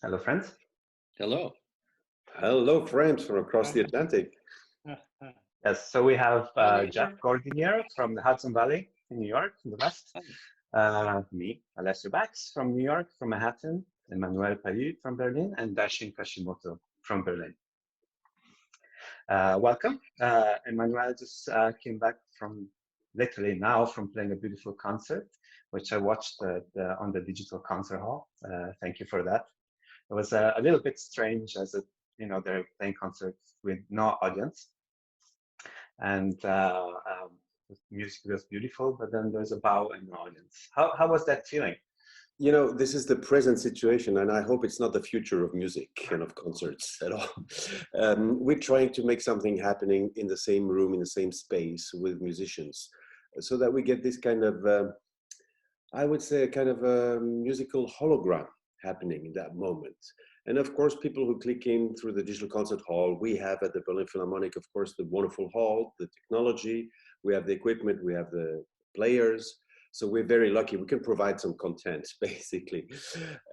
Hello, friends. Hello. Hello, friends from across the Atlantic. Yes, so we have Hi there. Jeff Gordinier from the Hudson Valley in New York, in the West. Me, Alessio Bax from New York, from Manhattan. Emmanuel Pahud from Berlin, and Daishin Kashimoto from Berlin. Welcome. Emmanuel just came back from, literally now, from playing a beautiful concert, which I watched on the digital concert hall. Thank you for that. It was a little bit strange as they're playing concerts with no audience. And the music was beautiful, but then there's a bow and no audience. How was that feeling? You know, this is the present situation, and I hope it's not the future of music and of concerts at all. We're trying to make something happening in the same room, in the same space with musicians, so that we get this kind of, I would say, a kind of a musical hologram happening in that moment. And of course, people who click in through the digital concert hall, we have at the Berlin Philharmonic, of course, the wonderful hall, the technology, we have the equipment, we have the players. So we're very lucky. We can provide some content, basically,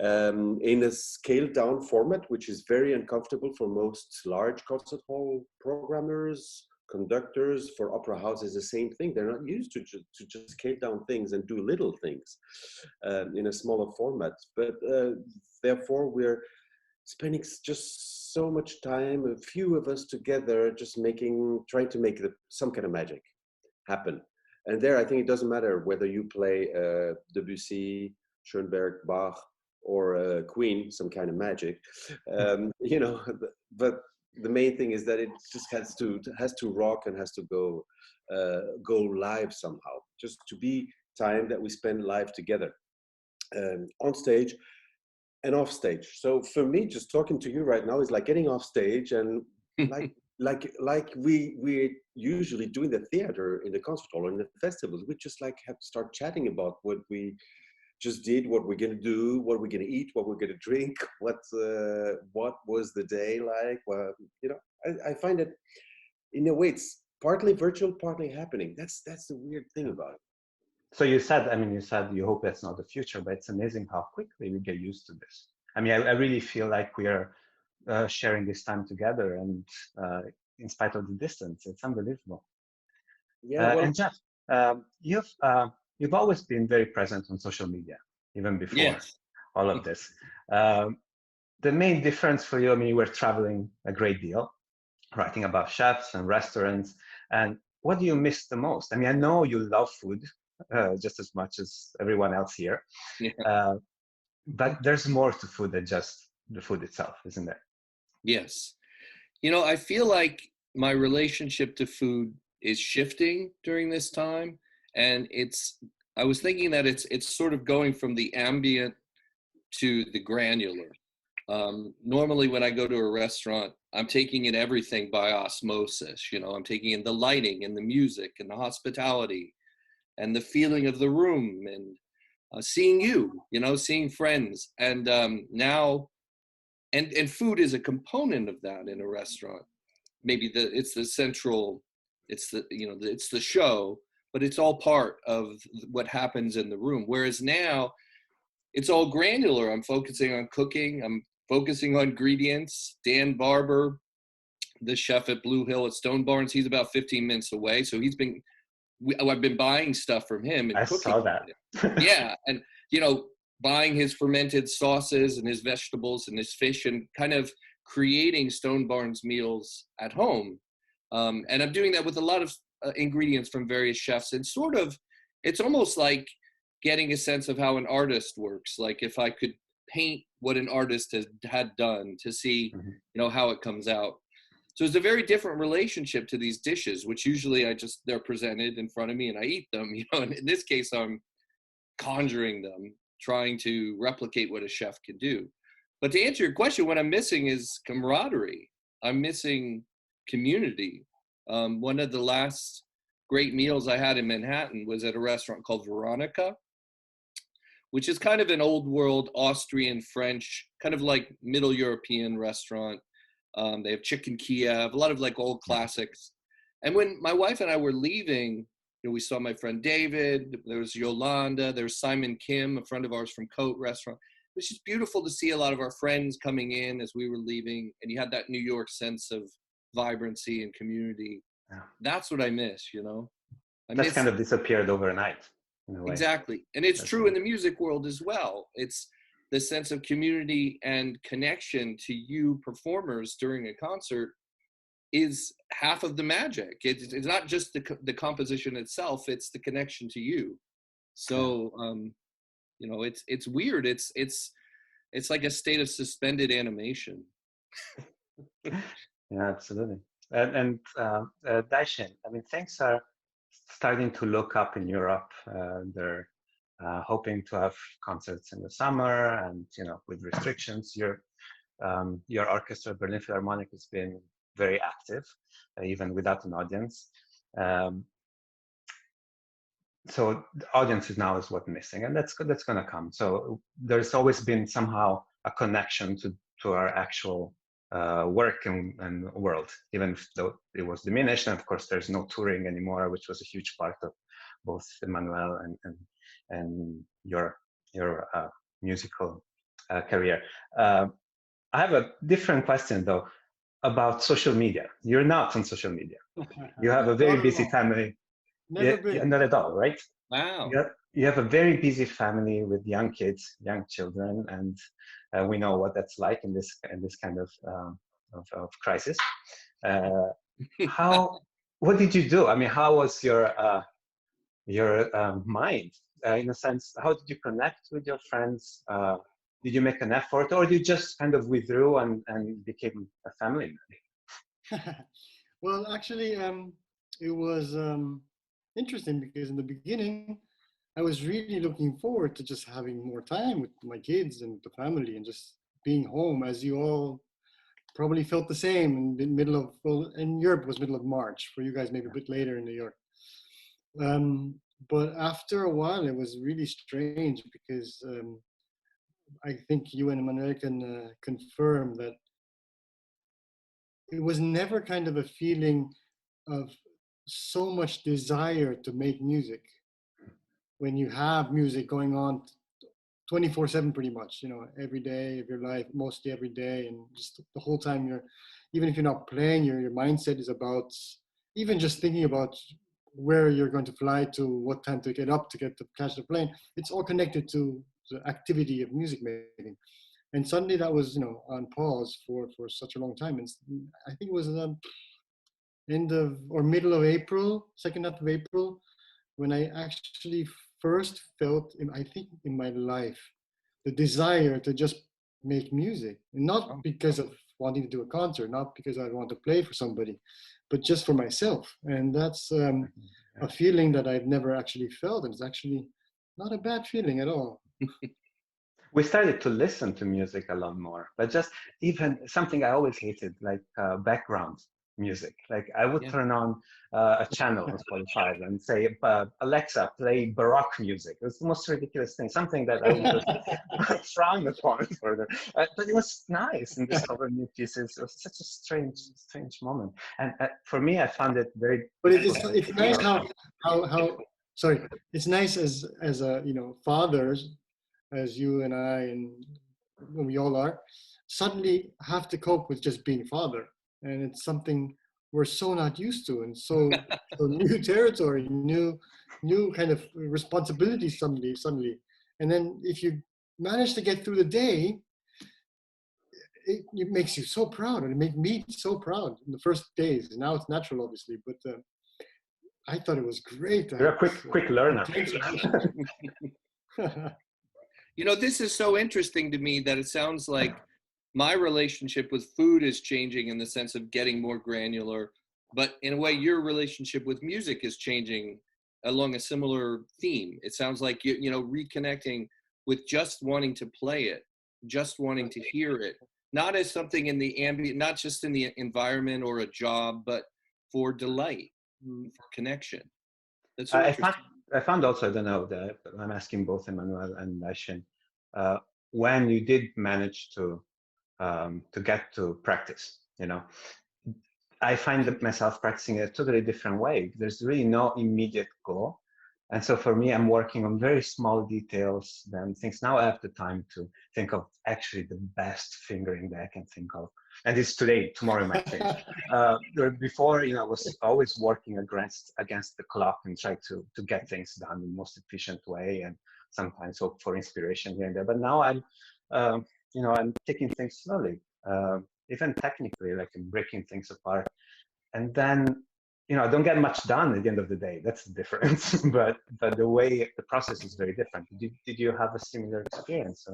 in a scaled down format, which is very uncomfortable for most large concert hall programmers, conductors. For opera houses, the same thing. They're not used to just scale down things and do little things in a smaller format. But therefore, we're spending just so much time, a few of us together, just trying to make some kind of magic happen. And there, I think it doesn't matter whether you play Debussy, Schoenberg, Bach, or Queen, some kind of magic, but the main thing is that it just has to rock and has to go live somehow, just to be time that we spend live together on stage and off stage. So for me, just talking to you right now is like getting off stage and like we usually do in the theater, in the concert hall, or in the festivals. We just have to start chatting about what we just did, what we're gonna do, what we're gonna eat, what we're gonna drink, what was the day like. Well, I find it in a way it's partly virtual, partly happening. That's the weird thing about it. So you said you hope that's not the future, but it's amazing how quickly we get used to this. I mean, I really feel like we are sharing this time together, and in spite of the distance, it's unbelievable. Yeah. And Jeff, you've always been very present on social media, even before all of this. The main difference for you, I mean, you were traveling a great deal, writing about chefs and restaurants. And what do you miss the most? I mean, I know you love food just as much as everyone else here, but there's more to food than just the food itself, isn't there? Yes. I feel like my relationship to food is shifting during this time. And I was thinking that it's sort of going from the ambient to the granular. Normally when I go to a restaurant, I'm taking in everything by osmosis. I'm taking in the lighting and the music and the hospitality and the feeling of the room and seeing seeing friends. And now, and food is a component of that in a restaurant. Maybe it's the central, it's the show, but it's all part of what happens in the room. Whereas now, it's all granular. I'm focusing on cooking. I'm focusing on ingredients. Dan Barber, the chef at Blue Hill at Stone Barns, he's about 15 minutes away. So I've been buying stuff from him and cooking. I saw that. Yeah, and buying his fermented sauces and his vegetables and his fish, and kind of creating Stone Barns meals at home. And I'm doing that with a lot of ingredients from various chefs, and it's almost like getting a sense of how an artist works. Like if I could paint what an artist had done to see, how it comes out. So it's a very different relationship to these dishes, which usually they're presented in front of me and I eat them, and in this case, I'm conjuring them, trying to replicate what a chef can do. But to answer your question, what I'm missing is camaraderie. I'm missing community. One of the last great meals I had in Manhattan was at a restaurant called Veronica, which is kind of an old world Austrian, French, kind of like Middle European restaurant. They have chicken Kiev, a lot of like old classics. And when my wife and I were leaving, we saw my friend David, there was Yolanda, there was Simon Kim, a friend of ours from Cote Restaurant. was just beautiful to see a lot of our friends coming in as we were leaving, and you had that New York sense of vibrancy and community. Yeah. That's what I miss, you know. I That's miss kind of disappeared overnight in a way. exactly, and it's That's true right. in the music world as well. It's the sense of community and connection to you performers during a concert is half of the magic. It's not just the composition itself; it's the connection to you. So, you know, it's weird. It's like a state of suspended animation. Yeah, absolutely. And Daishin, I mean, things are starting to look up in Europe. They're hoping to have concerts in the summer, and you know, with restrictions, your orchestra, Berlin Philharmonic, has been very active, even without an audience. So the audience is now is what's missing, and that's going to come. So there's always been somehow a connection to our actual work and world, even though it was diminished. And of course, there's no touring anymore, which was a huge part of both Emmanuel and your musical career. I have a different question though about social media. You're not on social media. You have a very busy family. Never been. Not at all, right? Wow. You have a very busy family with young kids, young children, and we know what that's like in this kind of crisis. What did you do? I mean, how was your mind in a sense? How did you connect with your friends? Did you make an effort, or did you just kind of withdrew and became a family man? Well, actually, it was interesting because in the beginning, I was really looking forward to just having more time with my kids and the family and just being home, as you all probably felt the same in the middle of, well, in Europe it was middle of March, for you guys maybe a bit later in New York. But after a while, it was really strange because I think you and Emmanuel can confirm that it was never kind of a feeling of so much desire to make music when you have music going on 24/7 pretty much, you know, every day of your life, mostly every day, and just the whole time you're, even if you're not playing, your mindset is about even just thinking about where you're going to fly to, what time to get up to get to catch the plane. It's all connected to the activity of music making. And suddenly that was, you know, on pause for such a long time. And I think it was end of or middle of April, second half of April, when I actually first felt, I think in my life, the desire to just make music. And not because of wanting to do a concert, not because I want to play for somebody, but just for myself. And that's a feeling that I've never actually felt. And it's actually not a bad feeling at all. We started to listen to music a lot more, but just even something I always hated, like background music. Like I would turn on a channel on Spotify and say, Alexa, play Baroque music. It was the most ridiculous thing, something that I would just frown upon further. But it was nice and discover new pieces. It was such a strange moment. And for me, I found it very. But it's nice how sorry, it's nice as a, you know, fathers, as you and I and we all are, suddenly have to cope with just being father. And it's something we're so not used to, and so new territory, new kind of responsibility suddenly. And then if you manage to get through the day, it makes you so proud, and it made me so proud in the first days. Now it's natural, obviously, but I thought it was great. You're a quick learner. You know, this is so interesting to me that it sounds like my relationship with food is changing in the sense of getting more granular, but in a way your relationship with music is changing along a similar theme. It sounds like you know, reconnecting with just wanting to play it, just wanting to hear it, not as something in the ambient, not just in the environment or a job, but for delight, for connection. That's so interesting. I found also, I don't know, I'm asking both Emmanuel and Daishin, when you did manage to get to practice, you know, I find myself practicing in a totally different way. There's really no immediate goal. And so for me, I'm working on very small details, then things. Now I have the time to think of actually the best fingering that I can think of. And it's today, tomorrow might change. Before, I was always working against the clock and try to get things done in the most efficient way, and sometimes hope for inspiration here and there. But now I'm taking things slowly, even technically, like I'm breaking things apart. And then, I don't get much done at the end of the day. That's the difference. but the process is very different. Did you have a similar experience?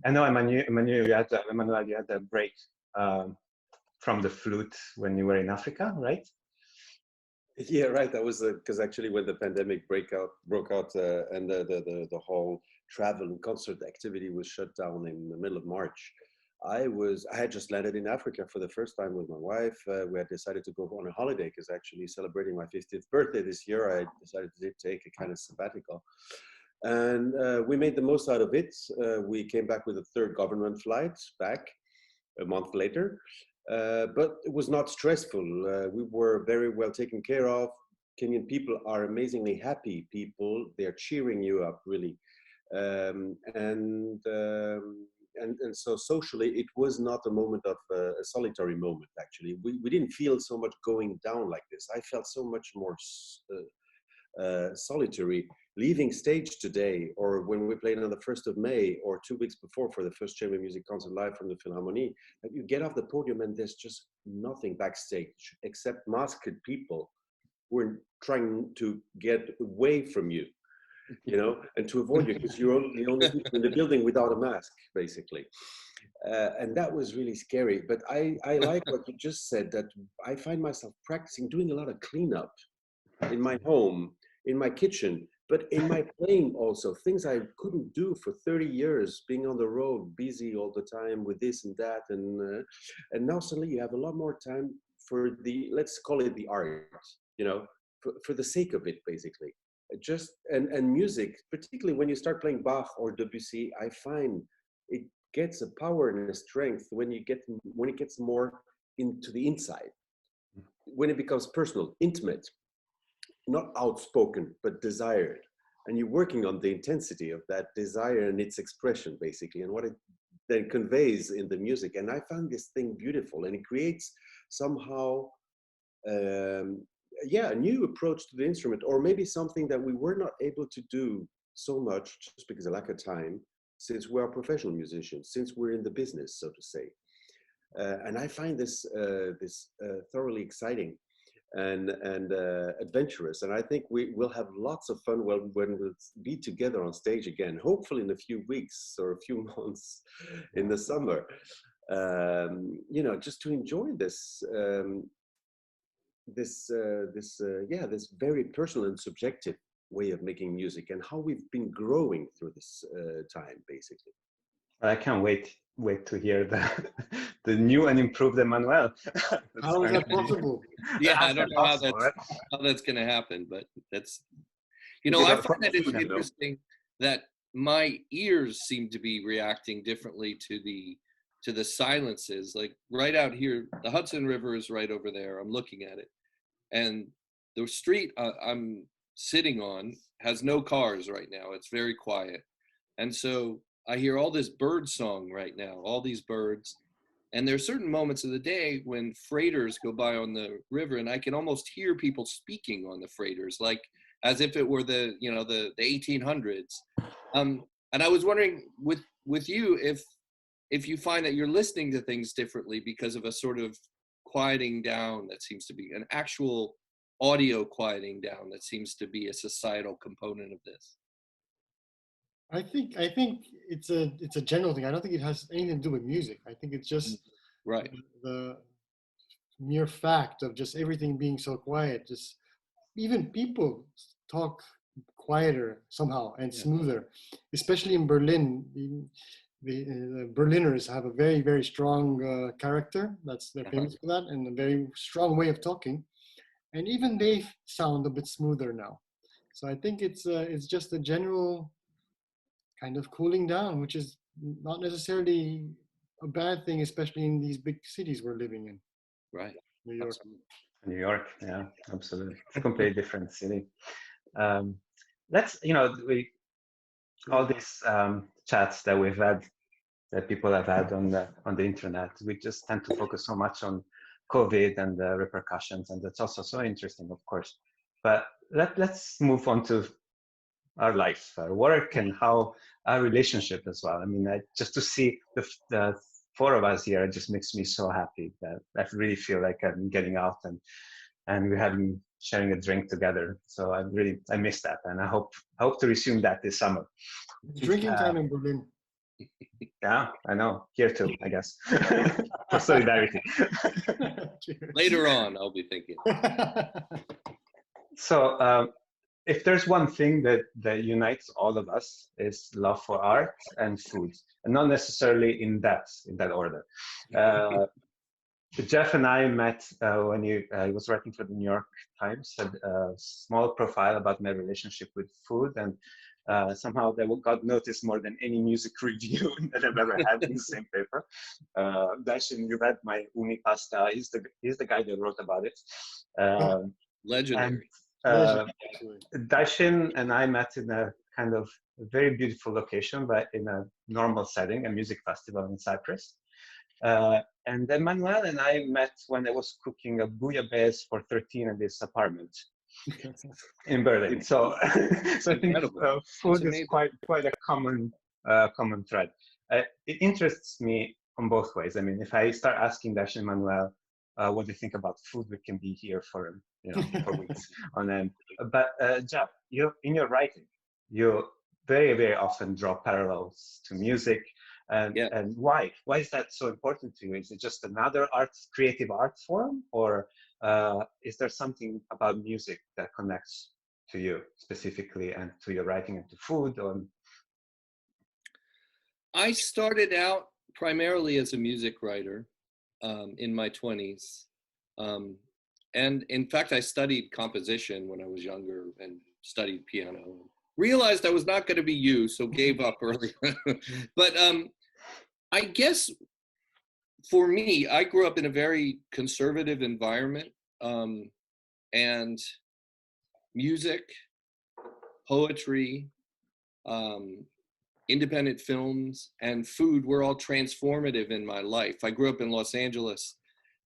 I know Emmanuel, you had a break from the flute when you were in Africa, right? Yeah, right. That was because actually when the pandemic broke out, and the whole travel and concert activity was shut down in the middle of March. I had just landed in Africa for the first time with my wife. We had decided to go on a holiday because actually celebrating my 50th birthday this year, I decided to take a kind of sabbatical. And we made the most out of it. We came back with a third government flight back a month later. But it was not stressful. We were very well taken care of. Kenyan people are amazingly happy people. They're cheering you up, really. And so socially, it was not a moment of a solitary moment, actually. We didn't feel so much going down like this. I felt so much more solitary leaving stage today, or when we played on the 1st of May, or 2 weeks before for the first chamber music concert live from the Philharmonic, that you get off the podium and there's just nothing backstage except masked people who are trying to get away from you, and to avoid you, because you're the only people in the building without a mask, basically. And that was really scary. But I like what you just said, that I find myself practicing, doing a lot of cleanup in my home, in my kitchen, but in my playing also, things I couldn't do for 30 years, being on the road, busy all the time with this and that. And now suddenly you have a lot more time for let's call it the art, for the sake of it, basically. And music, particularly when you start playing Bach or Debussy, I find it gets a power and a strength when it gets more into the inside, when it becomes personal, intimate, not outspoken, but desired. And you're working on the intensity of that desire and its expression, basically, and what it then conveys in the music. And I found this thing beautiful, and it creates somehow, a new approach to the instrument, or maybe something that we were not able to do so much just because of lack of time, since we are professional musicians, since we're in the business, so to say. And I find this thoroughly exciting and adventurous, and I think we will have lots of fun when we'll be together on stage again, hopefully in a few weeks or a few months in the summer, just to enjoy this very personal and subjective way of making music, and how we've been growing through this time, basically. I can't wait to hear the new and improved Emmanuel. How is that possible? Yeah, I don't know how that's going to happen, but that's, I find that it's interesting that my ears seem to be reacting differently to the silences. Like right out here, the Hudson River is right over there. I'm looking at it, and the street I'm sitting on has no cars right now. It's very quiet, and so I hear all this bird song right now, all these birds. And there are certain moments of the day when freighters go by on the river, and I can almost hear people speaking on the freighters, like as if it were the 1800s. And I was wondering with you, if you find that you're listening to things differently because of a sort of quieting down that seems to be an actual audio quieting down that seems to be a societal component of this. I think it's a general thing. I don't think it has anything to do with music. I think it's just right. The mere fact of just everything being so quiet. Just even people talk quieter somehow and smoother, especially in Berlin. The Berliners have a very, very strong character. They're famous for that, and a very strong way of talking. And even they sound a bit smoother now. So I think it's just a general kind of cooling down, which is not necessarily a bad thing, especially in these big cities we're living in. Right. New York. New York, yeah, absolutely. It's a completely different city. Let's, all these chats that we've had, that people have had on the internet, we just tend to focus so much on COVID and the repercussions, and that's also so interesting, of course. But let's move on to our life, our work, and how our relationship as well. I mean, just to see the four of us here, it just makes me so happy that I really feel like I'm getting out and we're sharing a drink together. So I miss that, and I hope to resume that this summer. Drinking time in Berlin. Yeah, I know. Here too, I guess. For solidarity. Later on, I'll be thinking. So if there's one thing that unites all of us, is love for art and food, and not necessarily in that order. Jeff and I met when he was writing for the New York Times, had a small profile about my relationship with food, and somehow that got noticed more than any music review that I've ever had in the same paper. Daishin, you read my uni pasta. He's the guy that wrote about it. Legendary. Daishin and I met in a kind of very beautiful location, but in a normal setting, a music festival in Cyprus. And Emmanuel and I met when I was cooking a bouillabaisse for 13 in this apartment in Berlin. So I think food is quite a common thread. It interests me on both ways. I mean, if I start asking Dash and Emmanuel what do you think about food, we can be here for weeks on end. But Jeff, in your writing, you very, very often draw parallels to music. And why is that so important to you? Is it just another creative art form, or is there something about music that connects to you specifically and to your writing and to food? I started out primarily as a music writer in my 20s. And in fact, I studied composition when I was younger and studied piano. Realized I was not going to be you, so gave up early. But I guess for me, I grew up in a very conservative environment, and music, poetry, independent films, and food were all transformative in my life. I grew up in Los Angeles,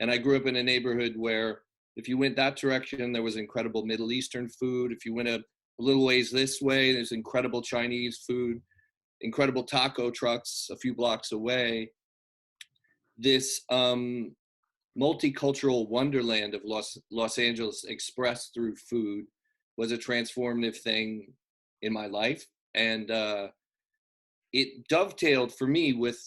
and I grew up in a neighborhood where if you went that direction, there was incredible Middle Eastern food. If you went a little ways this way, there's incredible Chinese food, incredible taco trucks a few blocks away. This multicultural wonderland of Los Angeles expressed through food was a transformative thing in my life. And it dovetailed for me with,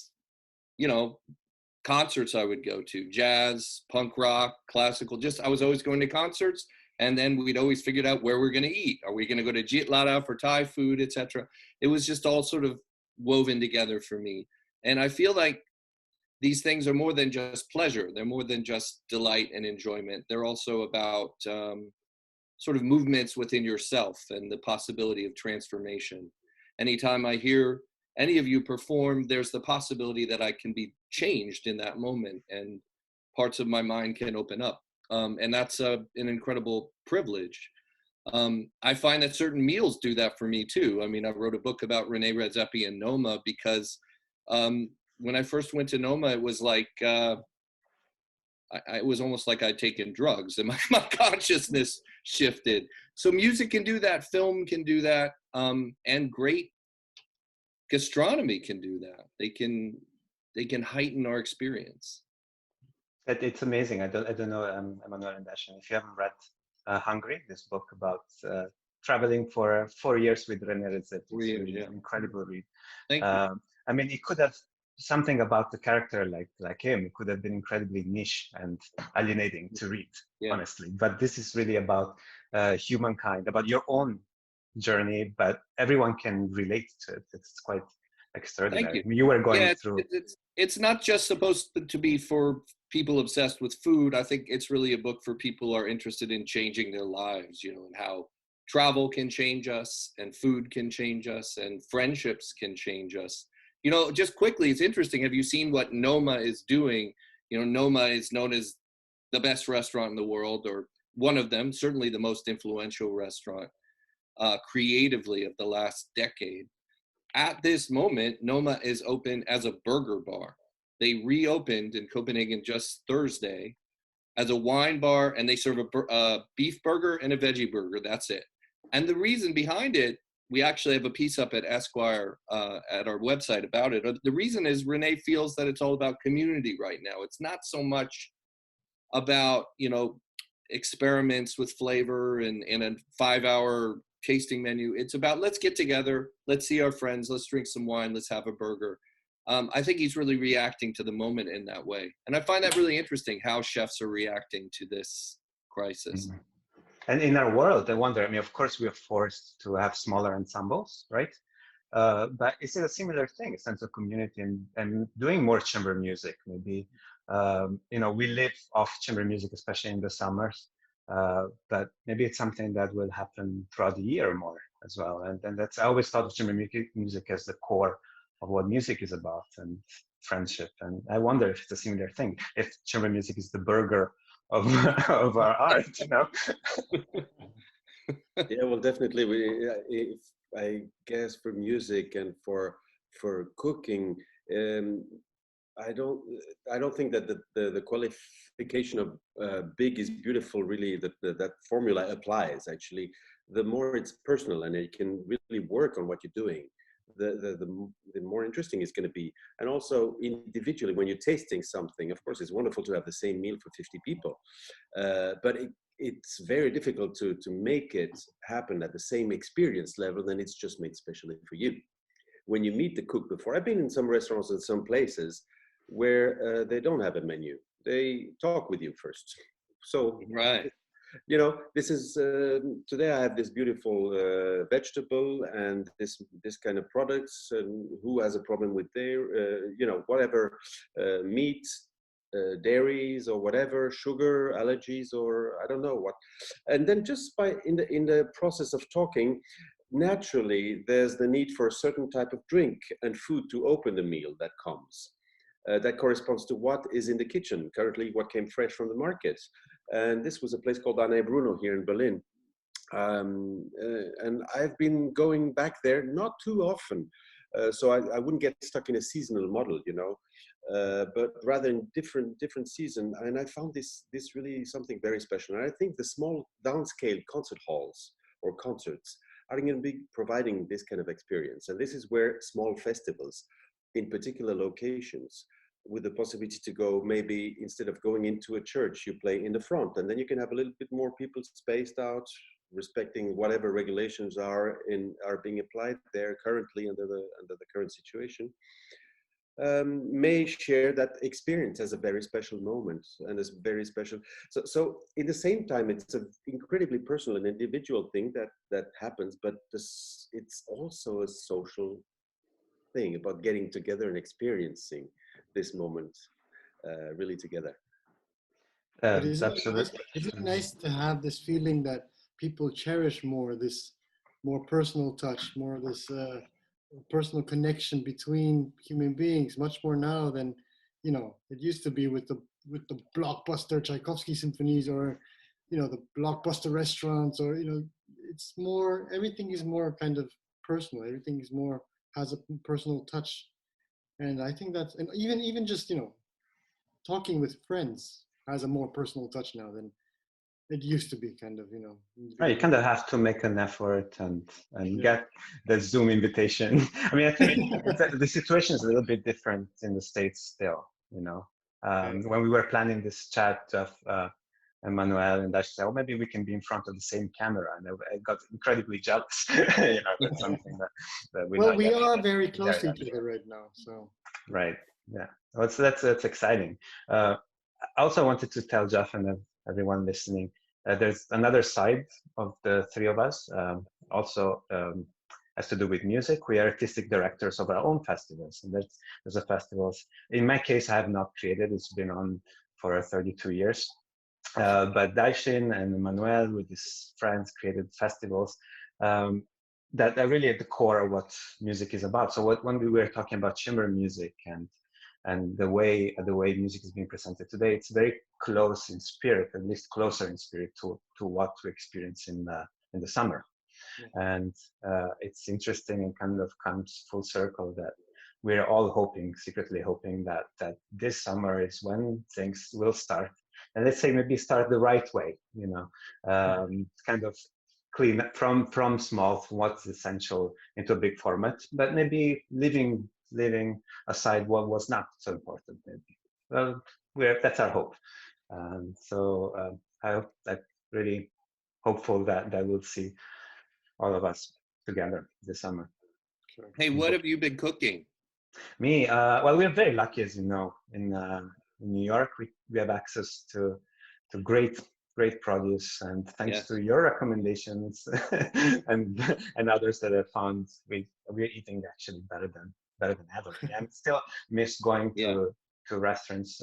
concerts I would go to, jazz, punk rock, classical, I was always going to concerts. And then we'd always figured out where we're going to eat. Are we going to go to Jitlada for Thai food, etc.? It was just all sort of woven together for me. And I feel like these things are more than just pleasure. They're more than just delight and enjoyment. They're also about sort of movements within yourself and the possibility of transformation. Anytime I hear any of you perform, there's the possibility that I can be changed in that moment and parts of my mind can open up. And that's an incredible privilege. I find that certain meals do that for me too. I mean, I wrote a book about Rene Redzepi and Noma because when I first went to Noma, it was like, it was almost like I'd taken drugs and my consciousness shifted. So music can do that, film can do that, and great gastronomy can do that. They can heighten our experience. It's amazing. I don't know, Emmanuel and Daishin, if you haven't read Hungry, this book about traveling for 4 years with Rene Redzepi. It's an incredible read. Thank you. I mean, it could have something about the character like him. It could have been incredibly niche and alienating to read, honestly. But this is really about humankind, about your own journey, but everyone can relate to it. It's quite extraordinary. Thank you. I mean, you were going through. It's not just supposed to be for people obsessed with food. I think it's really a book for people who are interested in changing their lives, and how travel can change us and food can change us and friendships can change us. Just quickly, it's interesting. Have you seen what Noma is doing? Noma is known as the best restaurant in the world, or one of them, certainly the most influential restaurant. creatively of the last decade. At this moment, Noma is open as a burger bar. They reopened in Copenhagen just Thursday as a wine bar, and they serve a beef burger and a veggie burger. That's it. And the reason behind it, we actually have a piece up at Esquire at our website about it. The reason is Renee feels that it's all about community right now. It's not so much about, you know, experiments with flavor and a 5-hour tasting menu. It's about, let's get together, let's see our friends, let's drink some wine, let's have a burger. I think he's really reacting to the moment in that way. And I find that really interesting, how chefs are reacting to this crisis. Mm-hmm. And in our world, I wonder, I mean, of course, we are forced to have smaller ensembles, right? But is it a similar thing, a sense of community and doing more chamber music? Maybe, you know, we live off chamber music, especially in the summers, but maybe it's something that will happen throughout the year more as well. And that's, I always thought of chamber music as the core of what music is about and friendship. And I wonder if it's a similar thing, if chamber music is the burger of of our art, you know. Yeah, well, definitely. If I guess for music and for cooking, I don't think that the qualification of big is beautiful. Really, that formula applies. Actually, the more it's personal and you can really work on what you're doing, the more interesting it's going to be. And also individually, when you're tasting something, of course, it's wonderful to have the same meal for 50 people, but it's very difficult to make it happen at the same experience level. Then it's just made specially for you. When you meet the cook before, I've been in some restaurants and some places where they don't have a menu. They talk with you first. So, Right. you know, this is today I have this beautiful vegetable and this kind of products, and who has a problem with their you know, whatever meat, dairies or whatever, sugar allergies, or I don't know what. And then just by in the process of talking, naturally there's the need for a certain type of drink and food to open the meal that comes. That corresponds to what is in the kitchen currently, what came fresh from the market. And this was a place called Anne Bruno here in Berlin. And I've been going back there not too often. So I wouldn't get stuck in a seasonal model, you know, but rather in different season. And I found this really something very special. And I think the small downscale concert halls or concerts are going to be providing this kind of experience. And this is where small festivals in particular locations, with the possibility to go, maybe instead of going into a church, you play in the front, and then you can have a little bit more people spaced out, respecting whatever regulations are being applied there currently under the current situation. May share that experience as a very special moment and as very special. So in the same time, it's an incredibly personal and individual thing that happens, but it's also a social thing about getting together and experiencing this moment really together. But isn't Absolutely. it nice to have this feeling that people cherish more this more personal touch, more this personal connection between human beings, much more now than, you know, it used to be with the blockbuster Tchaikovsky symphonies, or, you know, the blockbuster restaurants, or, you know, it's more, everything is more kind of personal. Everything is more, has a personal touch. And I think that's, and even just, you know, talking with friends has a more personal touch now than it used to be, kind of, you know. Right, you kind of have to make an effort and get the Zoom invitation. I mean, I think the situation is a little bit different in the States still, you know. When we were planning this chat, Emmanuel and I said, oh, maybe we can be in front of the same camera. And I got incredibly jealous. You know, that's something that we well, we are very close to each other right now, so. Right, yeah. Well, so that's exciting. I also wanted to tell Jeff and everyone listening, there's another side of the three of us, also has to do with music. We are artistic directors of our own festivals, and there's a festivals. In my case, I have not created. It's been on for 32 years. But Daishin and Emmanuel with his friends created festivals that are really at the core of what music is about. So when we were talking about chamber music and the way music is being presented today, it's very close in spirit, at least closer in spirit to what we experience in the summer. And it's interesting and kind of comes full circle that we're all hoping, secretly hoping that this summer is when things will start. And let's say maybe start the right way, kind of clean from small, from what's essential into a big format, but maybe leaving aside what was not so important, maybe. Well, that's our hope. I hope that really hopeful that we'll see all of us together this summer. Sure. Hey, what have you been cooking? Me, well, we're very lucky, as you know, in New York. We have access to great produce, and thanks to your recommendations and others that I found, we're eating actually better than ever. I still miss going to restaurants.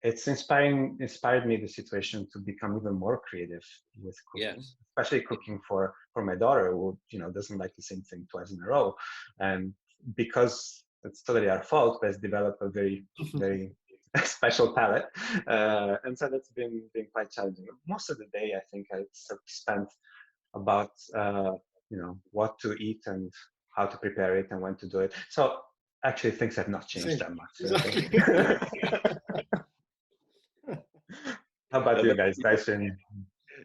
It's inspired me, the situation, to become even more creative with cooking, especially cooking for my daughter, who doesn't like the same thing twice in a row, and because it's totally our fault, but has developed a very special palate, and so that's been quite challenging. Most of the day, I think I spent about what to eat and how to prepare it and when to do it. So actually, things have not changed that much. Exactly. How about you guys, Daishin?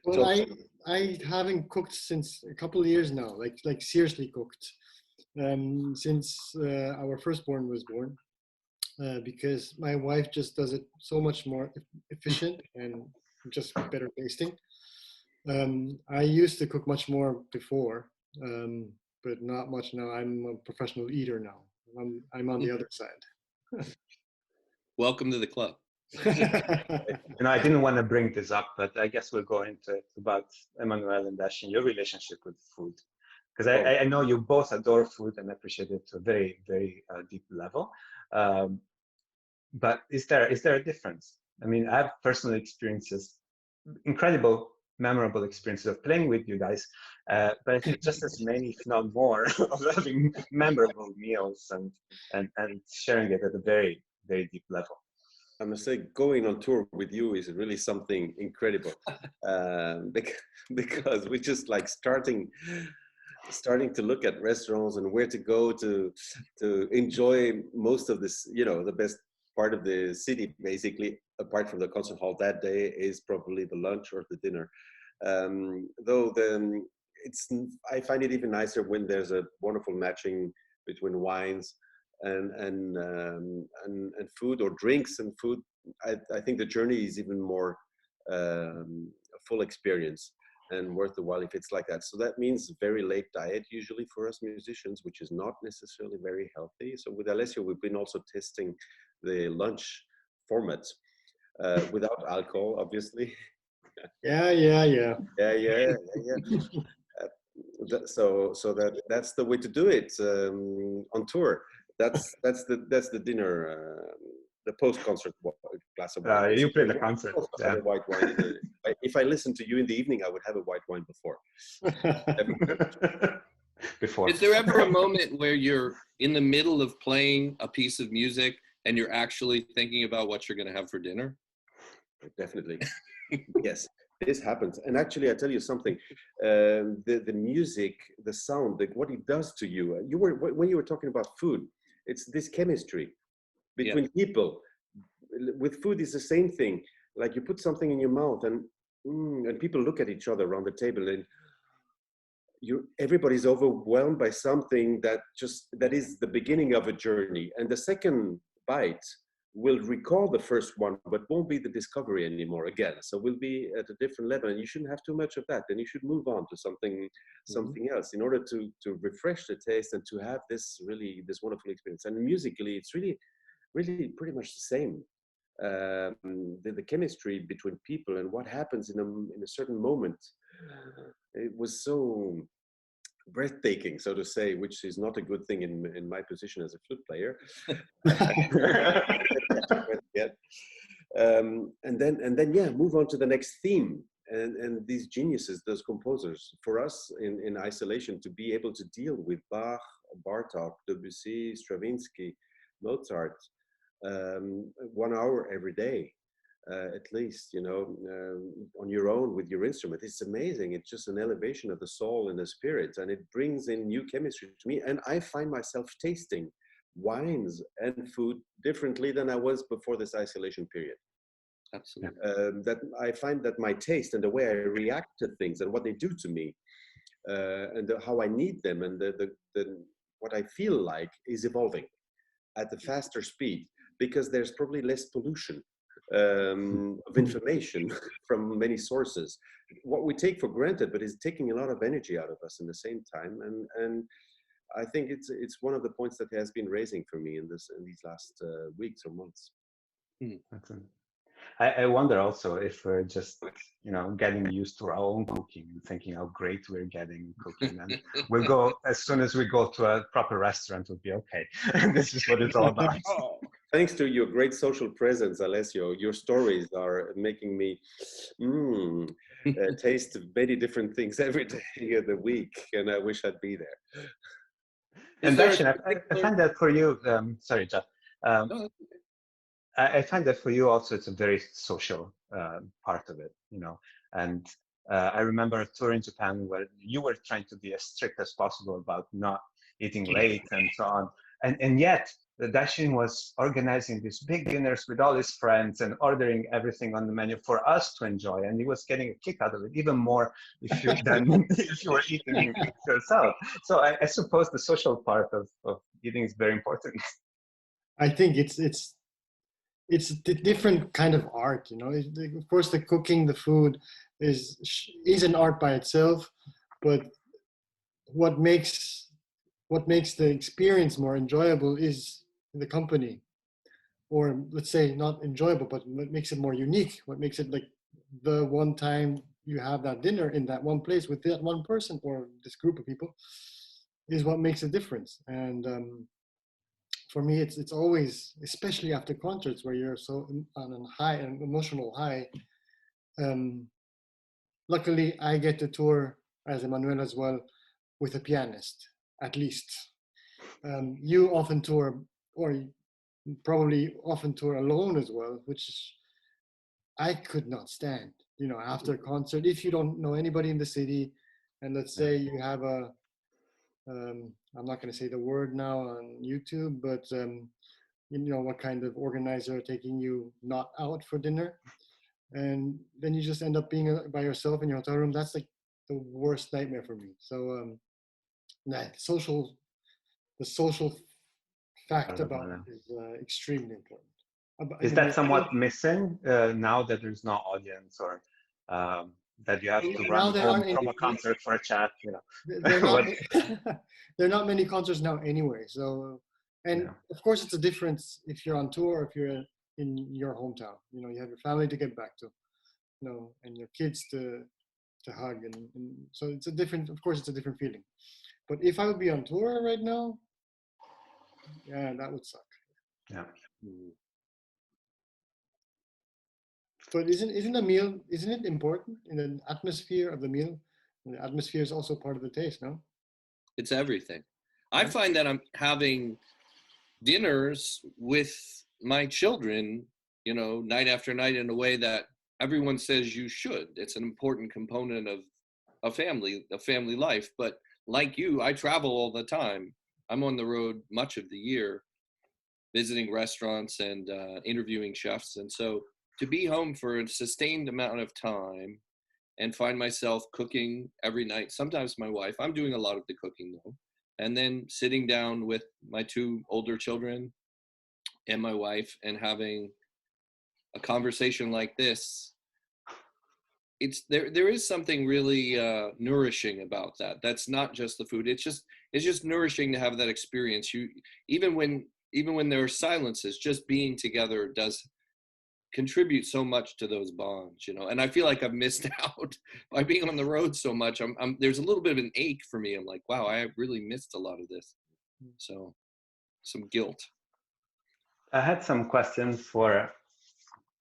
Well, I haven't cooked since a couple of years now, like seriously cooked, since our firstborn was born, because my wife just does it so much more efficient and just better tasting. I used to cook much more before, but not much now. I'm a professional eater now. I'm on the other side. Welcome to the club. I didn't want to bring this up, but I guess we'll go into it about Emmanuel and Daishin, your relationship with food, because I know you both adore food and appreciate it to a very, very deep level. But is there a difference? I mean, I have personal experiences, incredible, memorable experiences of playing with you guys, but I think just as many, if not more, of having memorable meals and sharing it at a very, very deep level. I must say, going on tour with you is really something incredible, because we just like starting to look at restaurants and where to go to enjoy most of this. The best part of the city, basically, apart from the concert hall that day, is probably the lunch or the dinner. Though I find it even nicer when there's a wonderful matching between wines and food, or drinks and food. I think the journey is even more a full experience and worth the while if it's like that. So that means very late diet usually for us musicians, which is not necessarily very healthy. So with Alessio, we've been also testing the lunch format without alcohol, obviously. Yeah. So that's the way to do it on tour. That's the dinner, the post-concert glass of wine. You play the concert. Have a white wine. If I listened to you in the evening, I would have a white wine before. Is there ever a moment where you're in the middle of playing a piece of music and you're actually thinking about what you're going to have for dinner? Definitely. Yes, this happens. And actually, I tell you something, the music, the sound, what it does to you, when you were talking about food, it's this chemistry between people. With food, it's the same thing. Like you put something in your mouth and people look at each other around the table, and everybody's overwhelmed by something that is the beginning of a journey. And the second bite will recall the first one, but won't be the discovery anymore again. So we'll be at a different level, and you shouldn't have too much of that. Then you should move on to something else in order to refresh the taste and to have this wonderful experience. And musically, it's really pretty much the same. The chemistry between people and what happens in a certain moment, it was so breathtaking, so to say, which is not a good thing in my position as a flute player. And then move on to the next theme. And these geniuses, those composers, for us in isolation, to be able to deal with Bach, Bartok, Debussy, Stravinsky, Mozart, 1 hour every day, at least, you know, on your own with your instrument. It's amazing. It's just an elevation of the soul and the spirit, and it brings in new chemistry to me. And I find myself tasting wines and food differently than I was before this isolation period. Absolutely. That I find that my taste and the way I react to things and what they do to me, and how I need them, and what I feel like is evolving at a faster speed, because there's probably less pollution of information from many sources. What we take for granted, but is taking a lot of energy out of us in the same time. And I think it's one of the points that has been raising for me in these last weeks or months. I wonder also if we're just, you know, getting used to our own cooking and thinking how great we're getting cooking, and we'll go, as soon as we go to a proper restaurant, we'll be okay. This is what it's all about. Thanks to your great social presence, Alessio, your stories are making me taste many different things every day of the week, and I wish I'd be there. And actually, I find that for you, sorry, Jeff, No. I find that for you also, it's a very social part of it, you know. And I remember a tour in Japan where you were trying to be as strict as possible about not eating late and so on. And yet, the Daishin was organizing these big dinners with all his friends and ordering everything on the menu for us to enjoy. And he was getting a kick out of it, even more than if you were eating yourself. So I suppose the social part of eating is very important. I think it's a different kind of art, you know. Of course, the cooking, the food is an art by itself, but what makes the experience more enjoyable is the company, or let's say not enjoyable, but what makes it more unique, what makes it like the one time you have that dinner in that one place with that one person or this group of people is what makes a difference. And for me, it's always, especially after concerts where you're so on a high, an emotional high. Luckily, I get to tour as Emmanuel as well with a pianist, at least. You often tour, or probably often tour alone as well, which I could not stand. You know, after a concert, if you don't know anybody in the city, and let's say you have a, I'm not going to say the word now on YouTube, but you know what kind of organizer taking you not out for dinner, and then you just end up being by yourself in your hotel room. That's like the worst nightmare for me. So the social fact about it is extremely important. Is that somewhat missing now that there's no audience, or that you have to run home from a concert for a chat? You know, there are not many concerts now anyway. So, and of course, it's a difference if you're on tour or if you're in your hometown. You know, you have your family to get back to, you know, and your kids to hug, and so it's a different. Of course, it's a different feeling. But if I would be on tour right now, yeah, that would suck. Yeah. But isn't a meal, isn't it important in the atmosphere of the meal? And the atmosphere is also part of the taste, no? It's everything. I find that I'm having dinners with my children, you know, night after night in a way that everyone says you should. It's an important component of a family life. But like you, I travel all the time. I'm on the road much of the year, visiting restaurants and interviewing chefs. And so to be home for a sustained amount of time and find myself cooking every night, sometimes my wife, I'm doing a lot of the cooking though, and then sitting down with my two older children and my wife and having a conversation like this, it's there is something really nourishing about that. That's not just the food. It's just nourishing to have that experience. You even when there are silences, just being together does contribute so much to those bonds, you know. And I feel like I've missed out by being on the road so much. There's a little bit of an ache for me. I'm like, wow, I really missed a lot of this. So some guilt. I had some questions for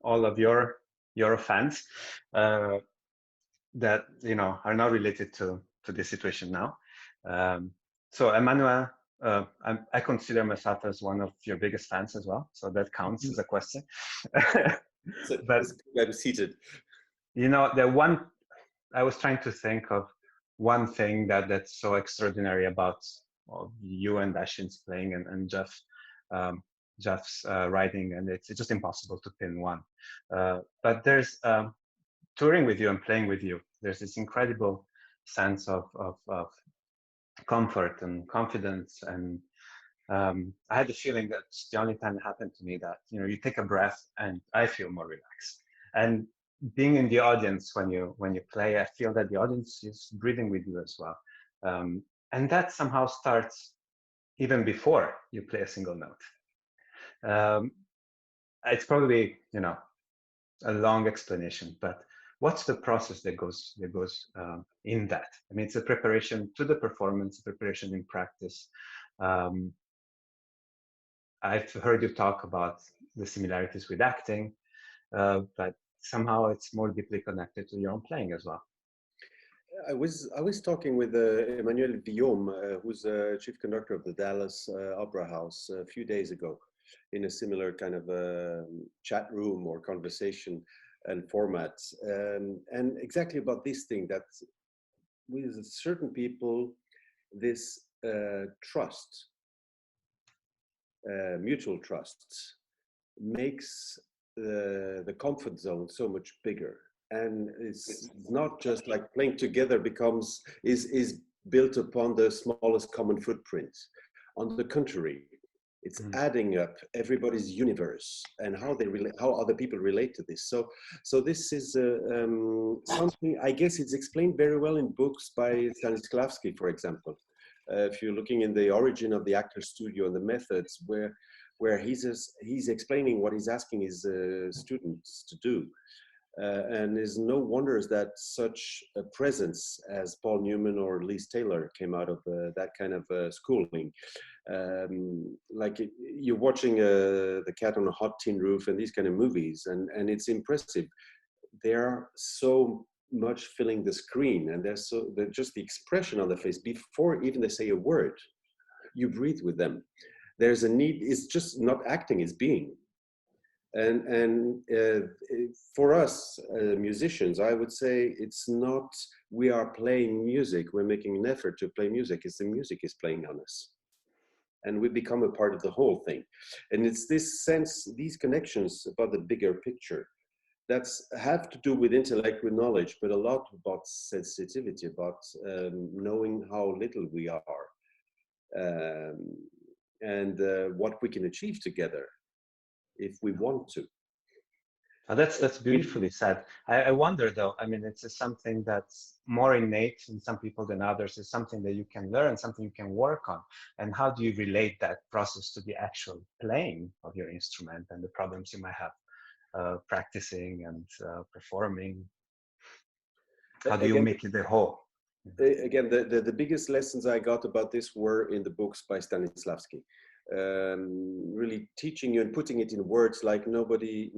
all of your fans that, you know, are not related to this situation now. So Emmanuel, I consider myself as one of your biggest fans as well, so that counts as a question. So But I'm seated. you know, I was trying to think of one thing that's so extraordinary about you and Dashin's playing and Jeff's writing, and it's just impossible to pin one. But there's touring with you and playing with you. There's this incredible sense of comfort and confidence, and I had the feeling that the only time it happened to me that you take a breath and I feel more relaxed. And being in the audience when you play, I feel that the audience is breathing with you as well, and that somehow starts even before you play a single note. It's probably a long explanation, but what's the process that goes in that? I mean, it's a preparation to the performance, preparation in practice. I've heard you talk about the similarities with acting, but somehow it's more deeply connected to your own playing as well. I was talking with Emmanuel Pahud, who's chief conductor of the Dallas Opera House a few days ago, in a similar kind of chat room or conversation and format, and exactly about this thing, that with certain people, this trust, mutual trust, makes the comfort zone so much bigger. And it's not just like playing together is built upon the smallest common footprint. On the contrary, it's adding up everybody's universe and how other people relate to this. So this is something, I guess it's explained very well in books by Stanislavski, for example. If you're looking in The Origin of the Actor's Studio and the methods, where he's explaining what he's asking his students to do. And there's no wonders that such a presence as Paul Newman or Liz Taylor came out of that kind of schooling. Like you're watching The Cat on a Hot Tin Roof and these kind of movies, and it's impressive. They're so much filling the screen, and they're just the expression on the face before even they say a word. You breathe with them. There's a need. It's just not acting; it's being. And for us musicians, I would say it's not we are playing music, we're making an effort to play music, it's the music is playing on us. And we become a part of the whole thing. And it's this sense, these connections about the bigger picture that have to do with intellectual knowledge, but a lot about sensitivity, about knowing how little we are, and what we can achieve together if we want to. That's beautifully said. I wonder though, I mean, it's something that's more innate in some people than others. It's something that you can learn, something you can work on. And how do you relate that process to the actual playing of your instrument and the problems you might have practicing and performing? How do you make it the whole? Again, the biggest lessons I got about this were in the books by Stanislavski. Really teaching you and putting it in words like nobody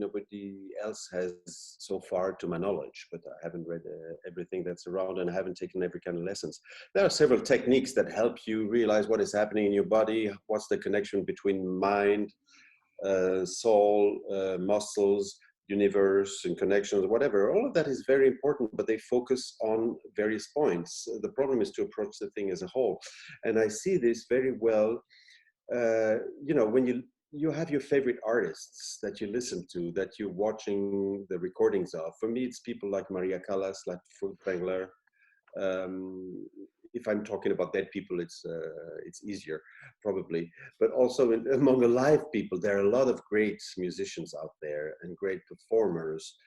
else has so far, to my knowledge, but I haven't read everything that's around, and I haven't taken every kind of lessons. There are several techniques that help you realize what is happening in your body, what's the connection between mind, soul, muscles, universe and connections, whatever. All of that is very important, but they focus on various points. The problem is to approach the thing as a whole. And I see this very well, when you have your favorite artists that you listen to, that you're watching the recordings of. For me, it's people like Maria Callas, like Furtwängler. If I'm talking about dead people, it's easier probably. But also among the live people, there are a lot of great musicians out there and great performers,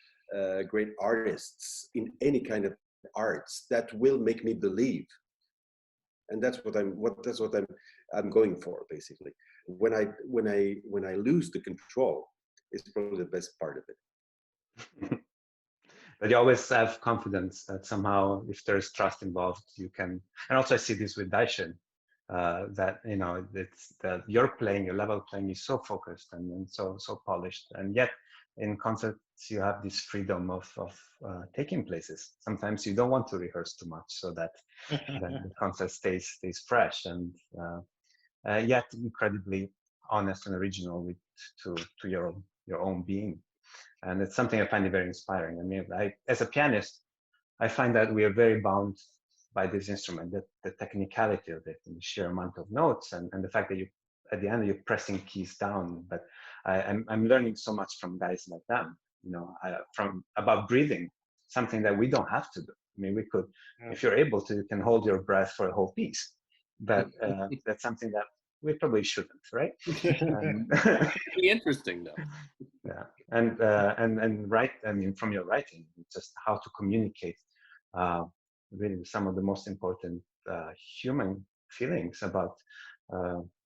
great artists in any kind of arts that will make me believe. And that's what I'm going for, basically. When I lose the control, it's probably the best part of it. But you always have confidence that somehow, if there's trust involved, you can. And also, I see this with Daishin, that it's that your level playing is so focused and so polished, and yet in concerts you have this freedom of taking places. Sometimes you don't want to rehearse too much, so that the concert stays fresh, and yet incredibly honest and original to your own being. And it's something I find very inspiring. I mean, as a pianist, I find that we are very bound by this instrument, the technicality of it, and the sheer amount of notes, and the fact that you, at the end, you're pressing keys down. But I'm learning so much from guys like them, you know, from about breathing, something that we don't have to do. I mean, we could, if you're able to, you can hold your breath for a whole piece, but that's something that we probably shouldn't, right? It'd be interesting though. Yeah, and write. I mean, from your writing, just how to communicate really some of the most important human feelings about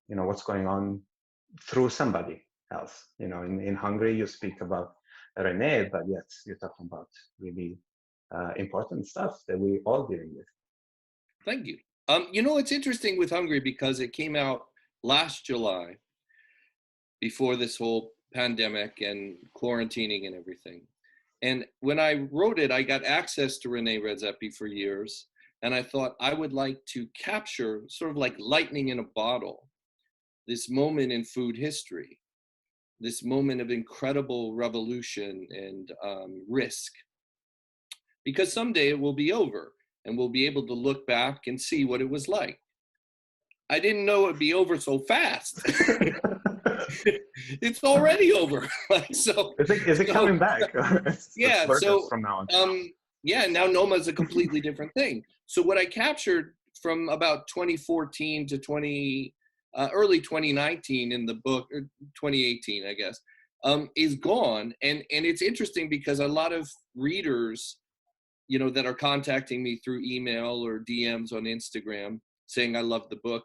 you know, what's going on through somebody else. You know, in Hungary, you speak about Renee, but yet you're talking about really important stuff that we all dealing with. Thank you. You know, it's interesting with Hungary because it came out last July, before this whole pandemic and quarantining and everything. And when I wrote it, I got access to Rene Redzepi for years. And I thought I would like to capture, sort of like lightning in a bottle, this moment in food history, this moment of incredible revolution and risk. Because someday it will be over and we'll be able to look back and see what it was like. I didn't know it'd be over so fast. It's already over. So is it coming back? Yeah. So from now on. yeah, now Noma is a completely different thing. So what I captured from about 2014 to early 2019 in the book, or 2018, I guess, is gone. And it's interesting because a lot of readers, you know, that are contacting me through email or DMs on Instagram saying I love the book,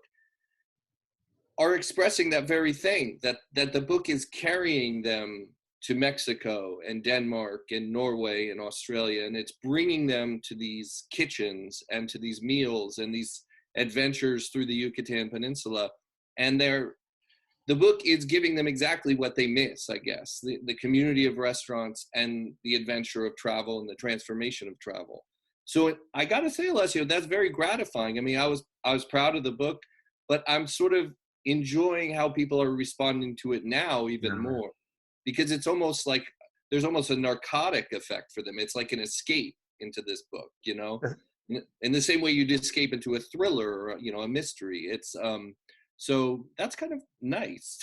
are expressing that very thing, that the book is carrying them to Mexico and Denmark and Norway and Australia, and it's bringing them to these kitchens and to these meals and these adventures through the Yucatan Peninsula. And the book is giving them exactly what they miss, I guess, the community of restaurants and the adventure of travel and the transformation of travel. So I got to say, Alessio, that's very gratifying. I mean, I was proud of the book, but I'm sort of enjoying how people are responding to it now even more, because it's almost like there's almost a narcotic effect for them. It's like an escape into this book, you know, in the same way you'd escape into a thriller or, you know, a mystery. It's so that's kind of nice.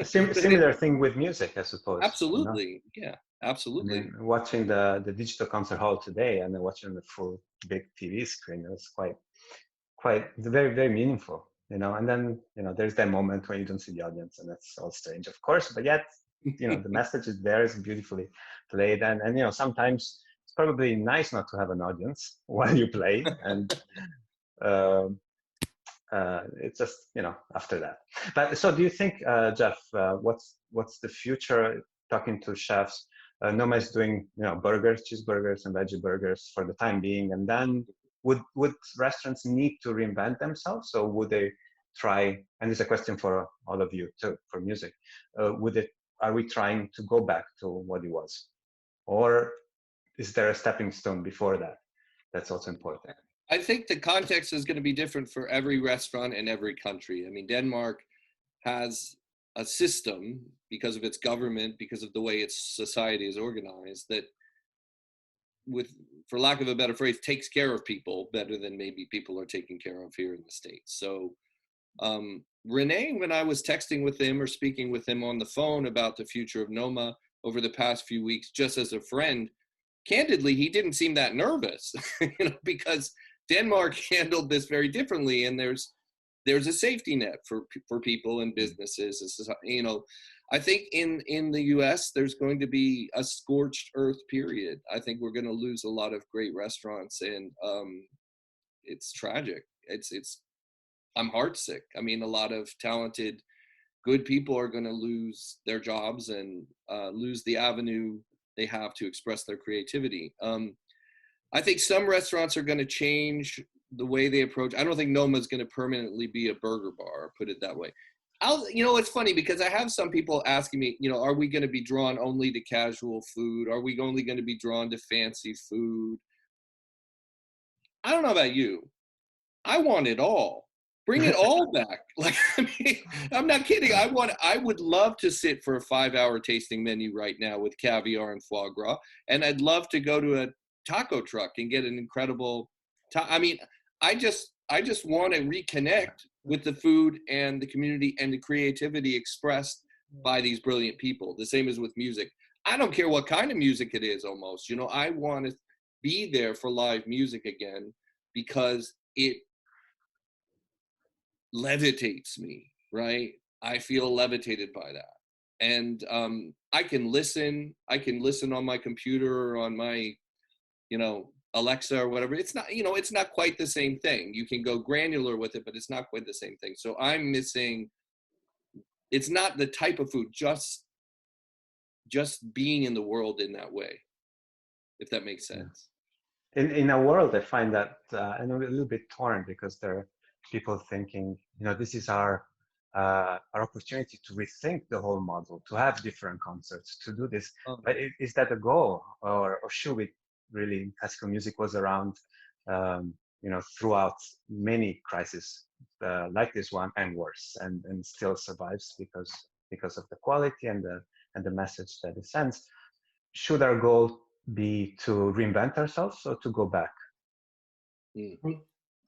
Similar thing with music, I suppose. Absolutely. You know? Yeah, absolutely. I mean, watching the digital concert hall today and then watching the full big TV screen, it was quite very, very meaningful, you know. And then, you know, there's that moment when you don't see the audience, and that's all strange, of course, but yet, you know, the message is there, is beautifully played. And you know, sometimes it's probably nice not to have an audience while you play, and it's just, you know, after that. But so do you think, Jeff, what's the future, talking to chefs? Noma is doing, you know, burgers, cheeseburgers and veggie burgers for the time being, and then would restaurants need to reinvent themselves? So would they try, and it's a question for all of you too, for music, are we trying to go back to what it was, or is there a stepping stone before that? That's also important. I think the context is going to be different for every restaurant in every country. I mean, Denmark has a system, because of its government, because of the way its society is organized, that, with, for lack of a better phrase, takes care of people better than maybe people are taken care of here in the States. So Rene, when I was texting with him or speaking with him on the phone about the future of Noma over the past few weeks, just as a friend, candidly, he didn't seem that nervous, you know, because Denmark handled this very differently, and there's a safety net for people and businesses. You know, I think in the U.S. there's going to be a scorched earth period. I think we're going to lose a lot of great restaurants, and it's tragic. I'm heartsick. I mean, a lot of talented, good people are going to lose their jobs and lose the avenue they have to express their creativity. I think some restaurants are going to change the way they approach. I don't think Noma is going to permanently be a burger bar, put it that way. You know, it's funny because I have some people asking me, you know, are we going to be drawn only to casual food? Are we only going to be drawn to fancy food? I don't know about you. I want it all. Bring it all back. Like, I mean, I'm not kidding. I would love to sit for a 5-hour tasting menu right now with caviar and foie gras. And I'd love to go to a taco truck and get an incredible, I mean, I just want to reconnect with the food and the community and the creativity expressed by these brilliant people. The same as with music. I don't care what kind of music it is almost, you know, I want to be there for live music again because it levitates me, right? I feel levitated by that. And I can listen on my computer or on my, you know, Alexa or whatever. It's not, you know, it's not quite the same thing. You can go granular with it, but it's not quite the same thing. So I'm missing, it's not the type of food, just being in the world in that way, if that makes sense. In a world, I find that I'm a little bit torn because there are people thinking, you know, this is our opportunity to rethink the whole model, to have different concerts, to do this. But is that a goal, or should we really? Classical music was around, you know, throughout many crises like this one and worse, and still survives because of the quality and the message that it sends. Should our goal be to reinvent ourselves or to go back?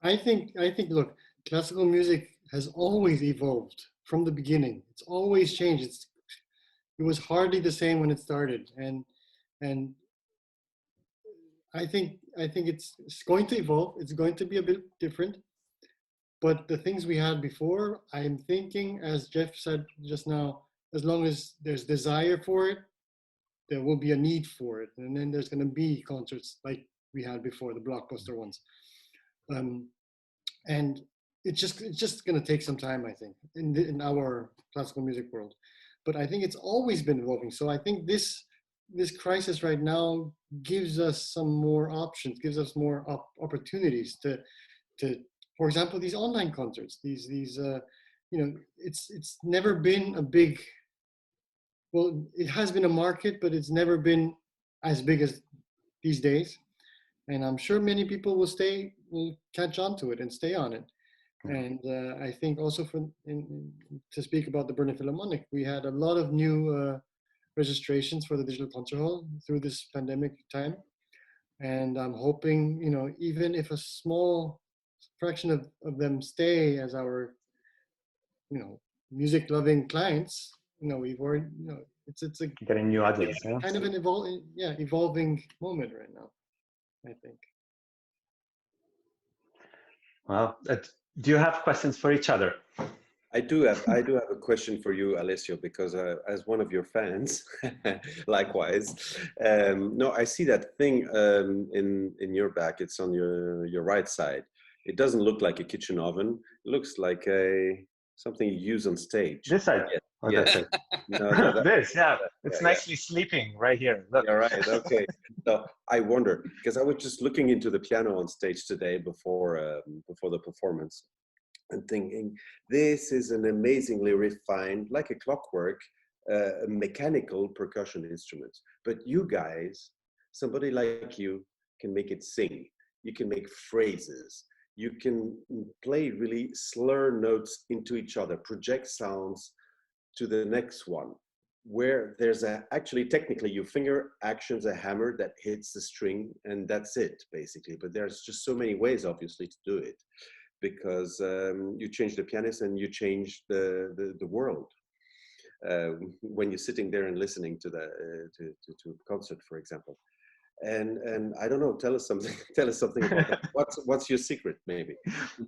I think, look, classical music has always evolved from the beginning. It's always changed. It was hardly the same when it started. And I think it's going to evolve. It's going to be a bit different. But the things we had before, I'm thinking, as Jeff said just now, as long as there's desire for it, there will be a need for it. And then there's going to be concerts like we had before, the blockbuster ones. And it's just going to take some time, I think, in our classical music world. But I think it's always been evolving. So I think this crisis right now gives us some more options, gives us more opportunities to, for example, these online concerts. These you know, it's never been a big. Well, it has been a market, but it's never been as big as these days. And I'm sure many people will catch on to it and stay on it. And I think also to speak about the Berlin Philharmonic, we had a lot of new registrations for the digital concert hall through this pandemic time. And I'm hoping, you know, even if a small fraction of them stay as our, you know, music loving clients, you know, we've already, you know, it's a getting new audience, yeah? Kind of an evolving moment right now, I think. Well, do you have questions for each other? I do have a question for you, Alessio, because as one of your fans, likewise. No, I see that thing in your back. It's on your right side. It doesn't look like a kitchen oven. It looks like something you use on stage. This side. Yeah. Yes. No, this, yeah. It's nicely sleeping right here. Look. Yeah, right. Okay. So I wonder, because I was just looking into the piano on stage today before the performance, and thinking, this is an amazingly refined, like a clockwork, mechanical percussion instrument. But you guys, somebody like you, can make it sing. You can make phrases. You can play really slur notes into each other, project sounds to the next one, where there's actually technically your finger actions a hammer that hits the string, and that's it, basically. But there's just so many ways, obviously, to do it, because you change the pianist and you change the world when you're sitting there and listening to a concert, for example. And I don't know, tell us something about that. What's your secret, maybe?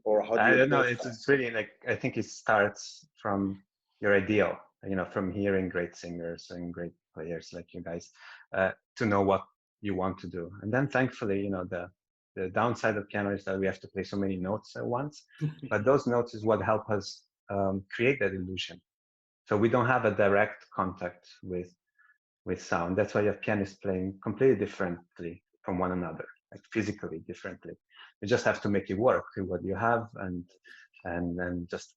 Or how do you I don't know, it's really like, I think it starts from your ideal, you know, from hearing great singers and great players like you guys, to know what you want to do. And then thankfully, you know, the downside of piano is that we have to play so many notes at once, but those notes is what help us create that illusion. So we don't have a direct contact with sound. That's why you have pianists playing completely differently from one another, like physically differently. You just have to make it work with what you have, and then just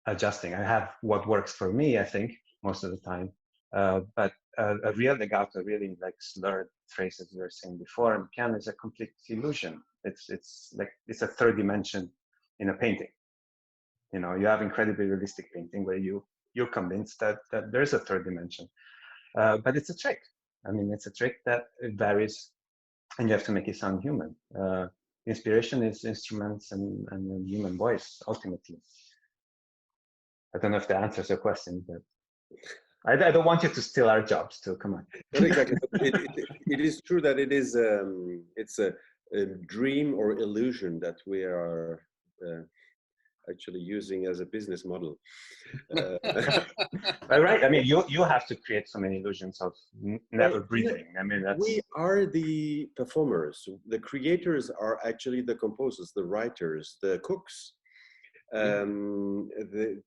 adjusting. I have what works for me, I think, most of the time. But a real legato, really like slurred phrases we were saying before, and piano is a complete illusion. It's like it's a third dimension in a painting. You know, you have incredibly realistic painting where you're convinced that there is a third dimension. But it's a trick. I mean, it's a trick that it varies, and you have to make it sound human. Inspiration is instruments and a human voice, ultimately. I don't know if that answers your question, but I don't want you to steal our jobs, too. Come on. Not exactly. It is true that it is it's a dream or illusion that we are actually using as a business model. Right. I mean, you have to create so many illusions of never breathing. I mean, that's... We are the performers. The creators are actually the composers, the writers, the cooks.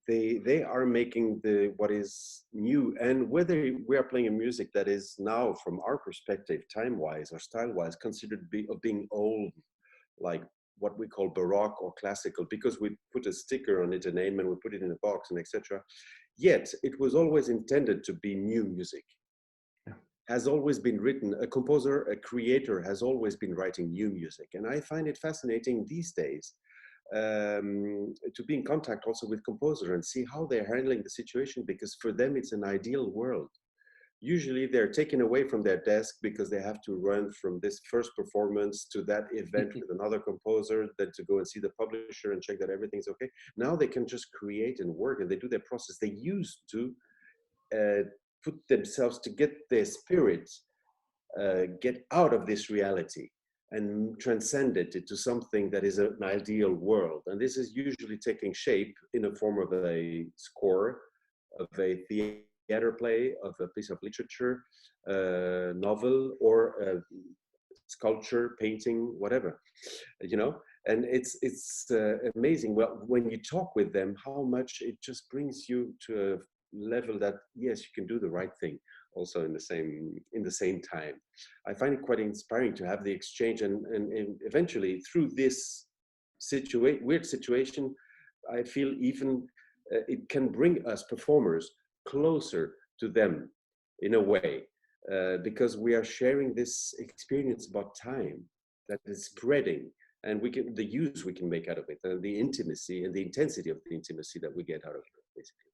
They are making what is new, and whether we are playing a music that is now, from our perspective, time-wise or style-wise, considered being old, like what we call baroque or classical, because we put a sticker on it, a name, and we put it in a box, and etc. Yet it was always intended to be new music. Has always been written. A composer, a creator has always been writing new music, and I find it fascinating these days to be in contact also with composer and see how they're handling the situation, because for them it's an ideal world. Usually they're taken away from their desk because they have to run from this first performance to that event with another composer, then to go and see the publisher and check that everything's okay. Now they can just create and work, and they do their process. They used to put themselves to get their spirit, get out of this reality and transcend it into something that is an ideal world. And this is usually taking shape in the form of a score, of a theater play, of a piece of literature, novel, or sculpture, painting, whatever, you know. And it's amazing. Well, when you talk with them, how much it just brings you to a level that, yes, you can do the right thing also in the same time. I find it quite inspiring to have the exchange, and eventually through this weird situation, I feel even it can bring us performers closer to them in a way, because we are sharing this experience about time that is spreading, and the use we can make out of it, and the intimacy and the intensity of the intimacy that we get out of it, basically.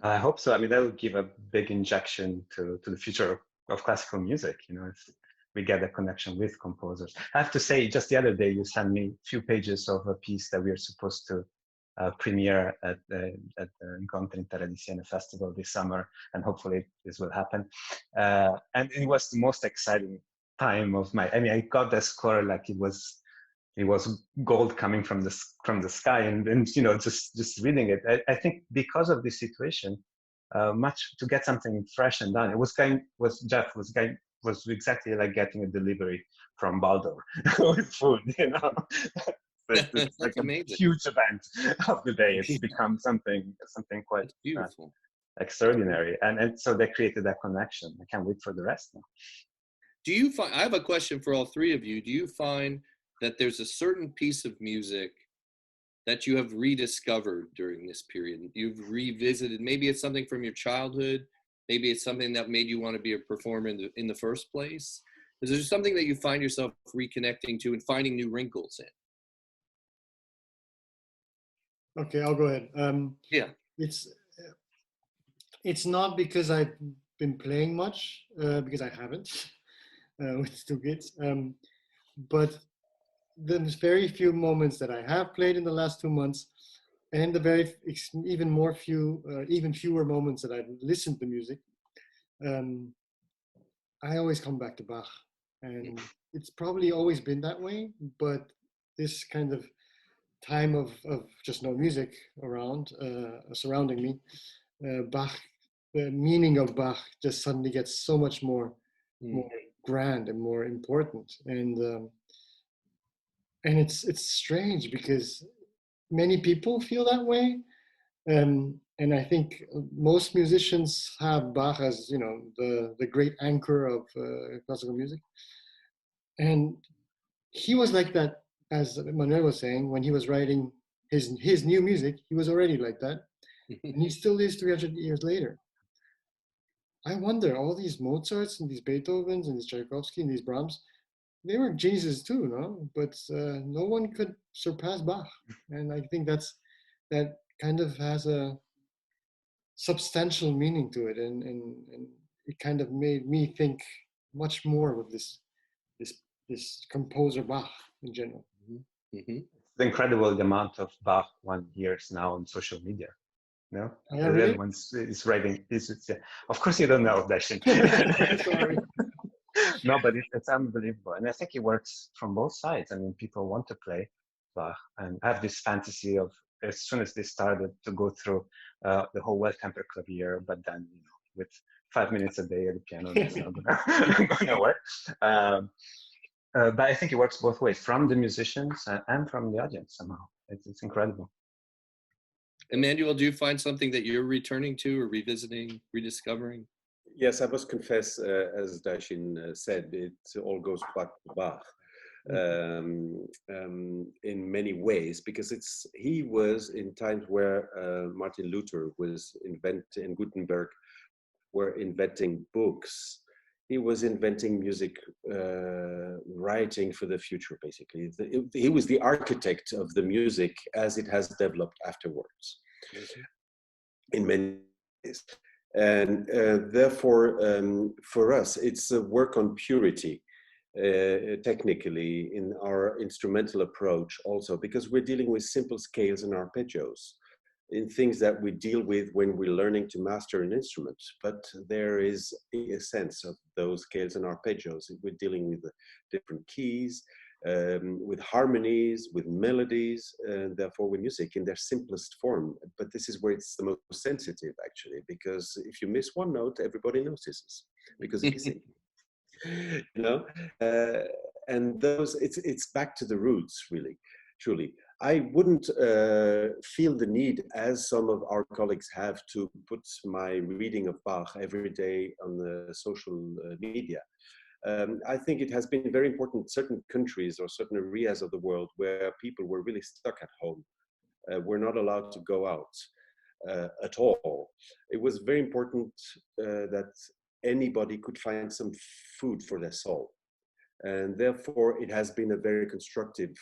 I hope so. I mean, that would give a big injection to the future of classical music, you know, if we get a connection with composers. I have to say, just the other day, you sent me a few pages of a piece that we are supposed to premiere at the Incontri Interdisciplinari Festival this summer, and hopefully this will happen. And it was the most exciting time of I mean, I got the score like it was gold coming from the sky, and you know, just reading it. I think because of this situation, much to get something fresh and done. It was exactly like getting a delivery from Baldur with food, you know. It's like a huge event of the day. It's become something quite beautiful, extraordinary, and so they created that connection. I can't wait for the rest now. Do you find? I have a question for all three of you. Do you find that there's a certain piece of music that you have rediscovered during this period? You've revisited, maybe it's something from your childhood, maybe it's something that made you want to be a performer in the first place. Is there something that you find yourself reconnecting to and finding new wrinkles in? Okay, I'll go ahead. Yeah. It's not because I've been playing much, because I haven't, with two kids, but there's very few moments that I have played in the last 2 months, and the even fewer moments that I've listened to music. I always come back to Bach, and it's probably always been that way, but this kind of time of just no music around, surrounding me, Bach, the meaning of Bach just suddenly gets so much more grand and more important. And it's strange because many people feel that way. And I think most musicians have Bach as, you know, the great anchor of classical music. And he was like that, as Emmanuel was saying, when he was writing his new music, he was already like that. And he still is 300 years later. I wonder, all these Mozarts and these Beethovens and these Tchaikovsky and these Brahms, they were geniuses too, no? But no one could surpass Bach. And I think that kind of has a substantial meaning to it, and it kind of made me think much more of this composer Bach in general. Mm-hmm. It's incredible the amount of Bach one hears now on social media. No, Yeah, really? everyone is writing. Of course, you don't know Daishin. Sorry. No, but it's unbelievable, and I think it works from both sides. I mean, people want to play Bach and have this fantasy of as soon as they started to go through the whole well-tempered clavier, but then with 5 minutes a day at the piano, that's not gonna work. But I think it works both ways, from the musicians and from the audience somehow. It's incredible. Emmanuel, do you find something that you're returning to or revisiting, rediscovering? Yes, I must confess, as Daishin said, it all goes back to Bach in many ways, because he was in times where Martin Luther was and Gutenberg were inventing books. He was inventing music writing for the future, basically. He was the architect of the music as it has developed afterwards, in many ways. And therefore, for us, it's a work on purity, technically, in our instrumental approach also, because we're dealing with simple scales and arpeggios, in things that we deal with when we're learning to master an instrument. But there is a sense of those scales and arpeggios. We're dealing with different keys, with harmonies, with melodies, and therefore with music in their simplest form. But this is where it's the most sensitive, actually, because if you miss one note, everybody notices, because it's missing. And it's back to the roots, really, truly. I wouldn't feel the need, as some of our colleagues have, to put my reading of Bach every day on the social media. I think it has been very important in certain countries or certain areas of the world where people were really stuck at home. We're not allowed to go out at all. It was very important that anybody could find some food for their soul. And therefore, it has been a very constructive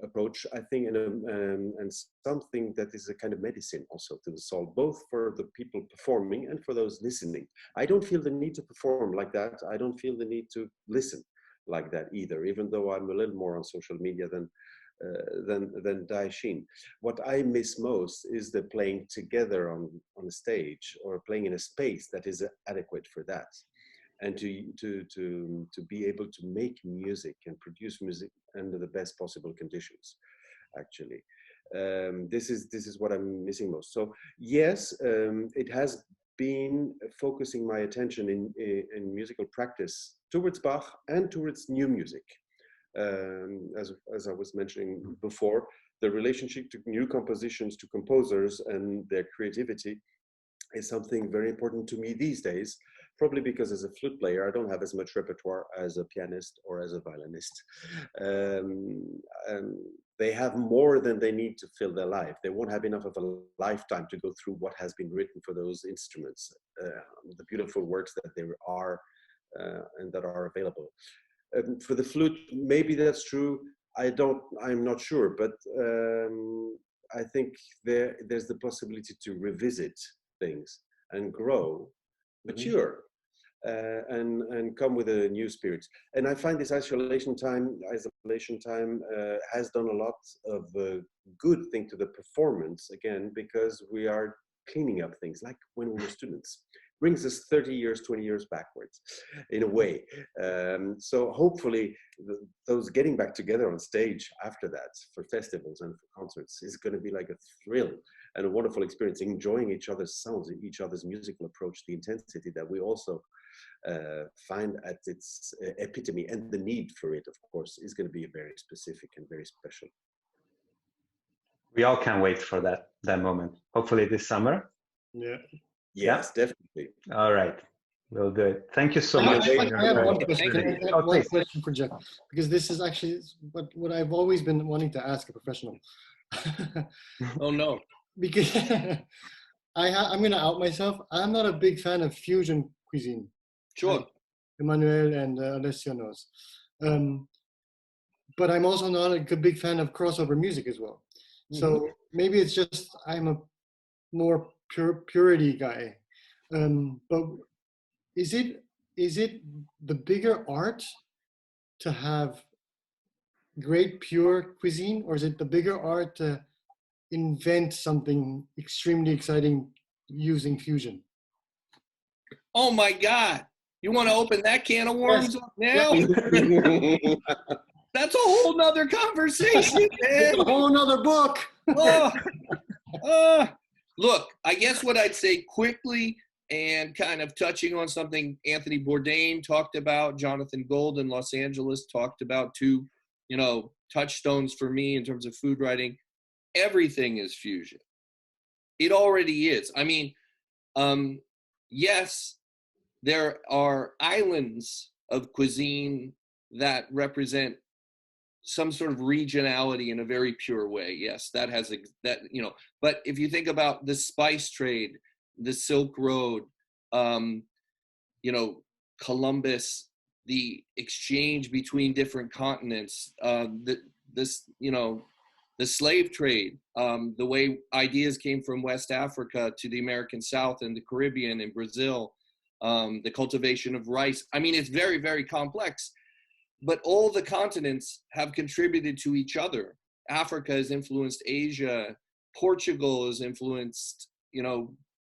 approach, I think, and something that is a kind of medicine also to the soul, both for the people performing and for those listening. I don't feel the need to perform like that. I don't feel the need to listen like that either, even though I'm a little more on social media than Daishin. What I miss most is the playing together on a stage, or playing in a space that is adequate for that. And to be able to make music and produce music under the best possible conditions, actually. This is what I'm missing most. So yes, it has been focusing my attention in musical practice towards Bach and towards new music. As I was mentioning before, the relationship to new compositions, to composers and their creativity is something very important to me these days. Probably because as a flute player, I don't have as much repertoire as a pianist or as a violinist. And they have more than they need to fill their life. They won't have enough of a lifetime to go through what has been written for those instruments, the beautiful works that there are and that are available. For the flute, maybe that's true. I'm not sure, but I think there's the possibility to revisit things and grow, mature, and come with a new spirit. And I find this isolation time has done a lot of good thing to the performance, again, because we are cleaning up things like when we were students. Brings us 30 years, 20 years backwards, in a way. So hopefully those getting back together on stage after that for festivals and for concerts is going to be like a thrill and a wonderful experience, enjoying each other's sounds, each other's musical approach, the intensity that we also find at its epitome, and the need for it, of course, is going to be very specific and very special. We all can't wait for that moment. Hopefully this summer. Yeah. Yes, yeah? Definitely. All right. We'll do it. Thank you so much. I have one question. Thank you. One question for Jeff, because this is actually what I've always been wanting to ask a professional. Oh no. Because I'm going to out myself. I'm not a big fan of fusion cuisine. Sure. Emmanuel and Alessio knows. But I'm also not a big fan of crossover music as well. So maybe it's just I'm a more purity guy. But is it the bigger art to have great pure cuisine, or is it the bigger art to invent something extremely exciting using fusion? Oh my God. You want to open that can of worms up now? That's a whole nother conversation, man. A whole nother book. Look, I guess what I'd say quickly, and kind of touching on something Anthony Bourdain talked about, Jonathan Gold in Los Angeles talked about, two, touchstones for me in terms of food writing. Everything is fusion. It already is. I mean, yes, there are islands of cuisine that represent some sort of regionality in a very pure way. Yes, that has but if you think about the spice trade, the Silk Road, Columbus, the exchange between different continents, the slave trade, the way ideas came from West Africa to the American South and the Caribbean and Brazil, the cultivation of rice. I mean, it's very, very complex, but all the continents have contributed to each other. Africa has influenced Asia. Portugal has influenced,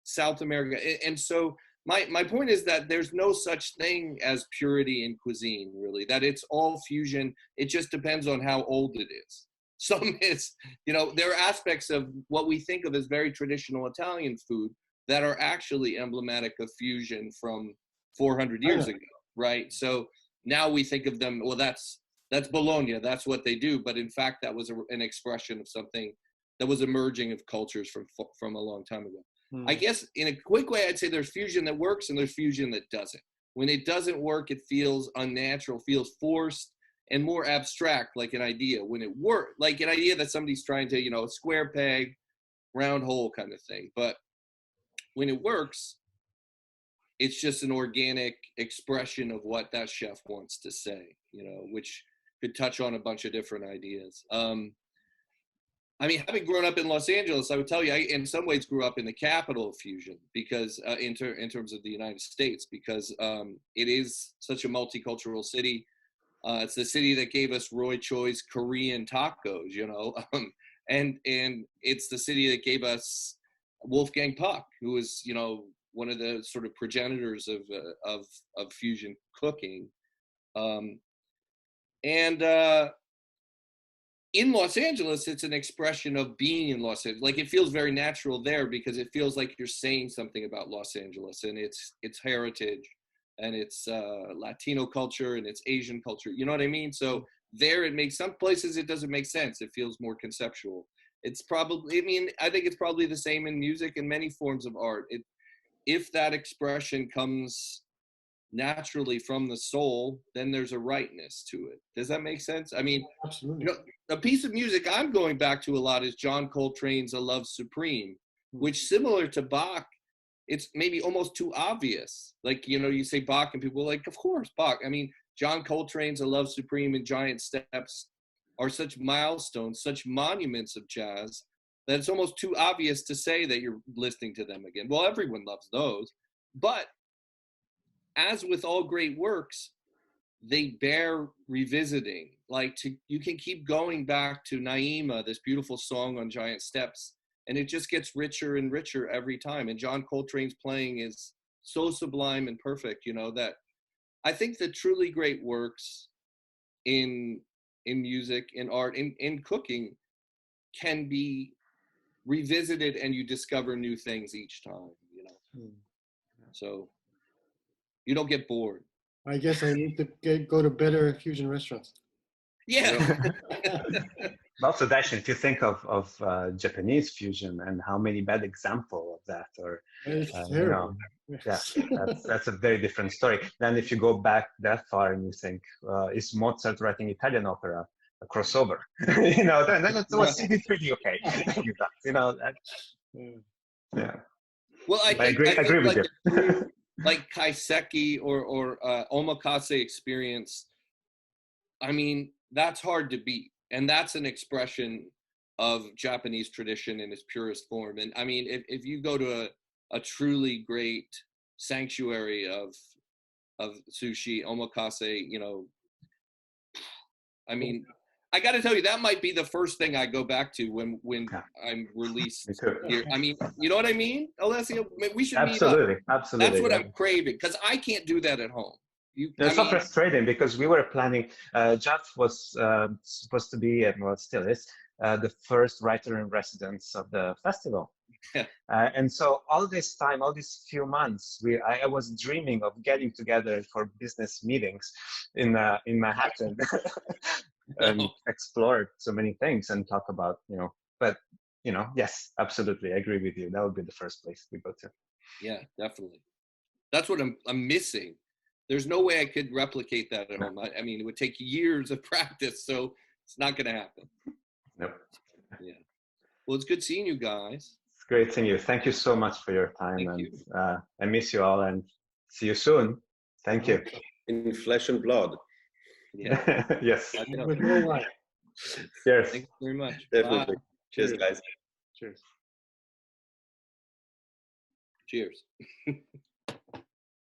South America. And so my point is that there's no such thing as purity in cuisine, really, that it's all fusion. It just depends on how old it is. Some is, there are aspects of what we think of as very traditional Italian food that are actually emblematic of fusion from 400 years ago, right? So now we think of them, well, that's Bologna, that's what they do. But in fact, that was an expression of something that was emerging of cultures from a long time ago. I guess in a quick way, I'd say there's fusion that works and there's fusion that doesn't. When it doesn't work, it feels unnatural, feels forced, and more abstract, like an idea. When it works, like an idea that somebody's trying to, square peg, round hole kind of thing. But when it works, it's just an organic expression of what that chef wants to say, which could touch on a bunch of different ideas. I mean, having grown up in Los Angeles, I would tell you, I in some ways grew up in the capital of fusion, because in terms of the United States, because it is such a multicultural city. It's the city that gave us Roy Choi's Korean tacos, and it's the city that gave us Wolfgang Puck, who is, one of the sort of progenitors of fusion cooking. In Los Angeles, it's an expression of being in Los Angeles. Like, it feels very natural there because it feels like you're saying something about Los Angeles and its heritage and its Latino culture and its Asian culture. You know what I mean? So there, it makes, some places it doesn't make sense. It feels more conceptual. It's probably, I think it's probably the same in music and many forms of art. If that expression comes naturally from the soul, then there's a rightness to it. Does that make sense? I mean, absolutely. A piece of music I'm going back to a lot is John Coltrane's A Love Supreme, which, similar to Bach, it's maybe almost too obvious. Like, you say Bach and people are like, of course, Bach. I mean, John Coltrane's A Love Supreme and Giant Steps are such milestones, such monuments of jazz, that it's almost too obvious to say that you're listening to them again. Well, everyone loves those. But as with all great works, they bear revisiting. Like, you can keep going back to Naima, this beautiful song on Giant Steps, and it just gets richer and richer every time. And John Coltrane's playing is so sublime and perfect, that I think the truly great works in music, in art, in cooking can be revisited, and you discover new things each time, So you don't get bored. I guess I need to go to better fusion restaurants. Yeah. Also, Daishin, if you think of Japanese fusion and how many bad examples of that, or that's a very different story. Then if you go back that far and you think, is Mozart writing Italian opera a crossover? Then it's pretty okay. Yeah. Well, I agree with you. Like kaiseki or omakase experience, I mean, that's hard to beat. And that's an expression of Japanese tradition in its purest form. And I mean, if you go to a truly great sanctuary of sushi, omakase, you know, I mean, I got to tell you, that might be the first thing I go back to when I'm released here. I mean, you know what I mean, Alessio? I mean, we should meet up. Absolutely. That's what I'm craving, because I can't do that at home. It's so frustrating because we were planning. Jeff was supposed to be, and well, still is, the first writer in residence of the festival. Yeah. And so all this time, all these few months, I was dreaming of getting together for business meetings in Manhattan and explore so many things and talk about, you know, but, you know, yes, absolutely. I agree with you. That would be the first place we go to. Yeah, definitely. That's what I'm missing. There's no way I could replicate that at home. I mean, it would take years of practice, so it's not going to happen. Nope. Yeah. Well, it's good seeing you guys. It's great seeing you. Thank you so much for your time. I miss you all and see you soon. Thank you. In flesh and blood. Yeah. Yes. With more life. Cheers. Thank you very much. Definitely. Bye. Cheers, guys. Cheers. Cheers.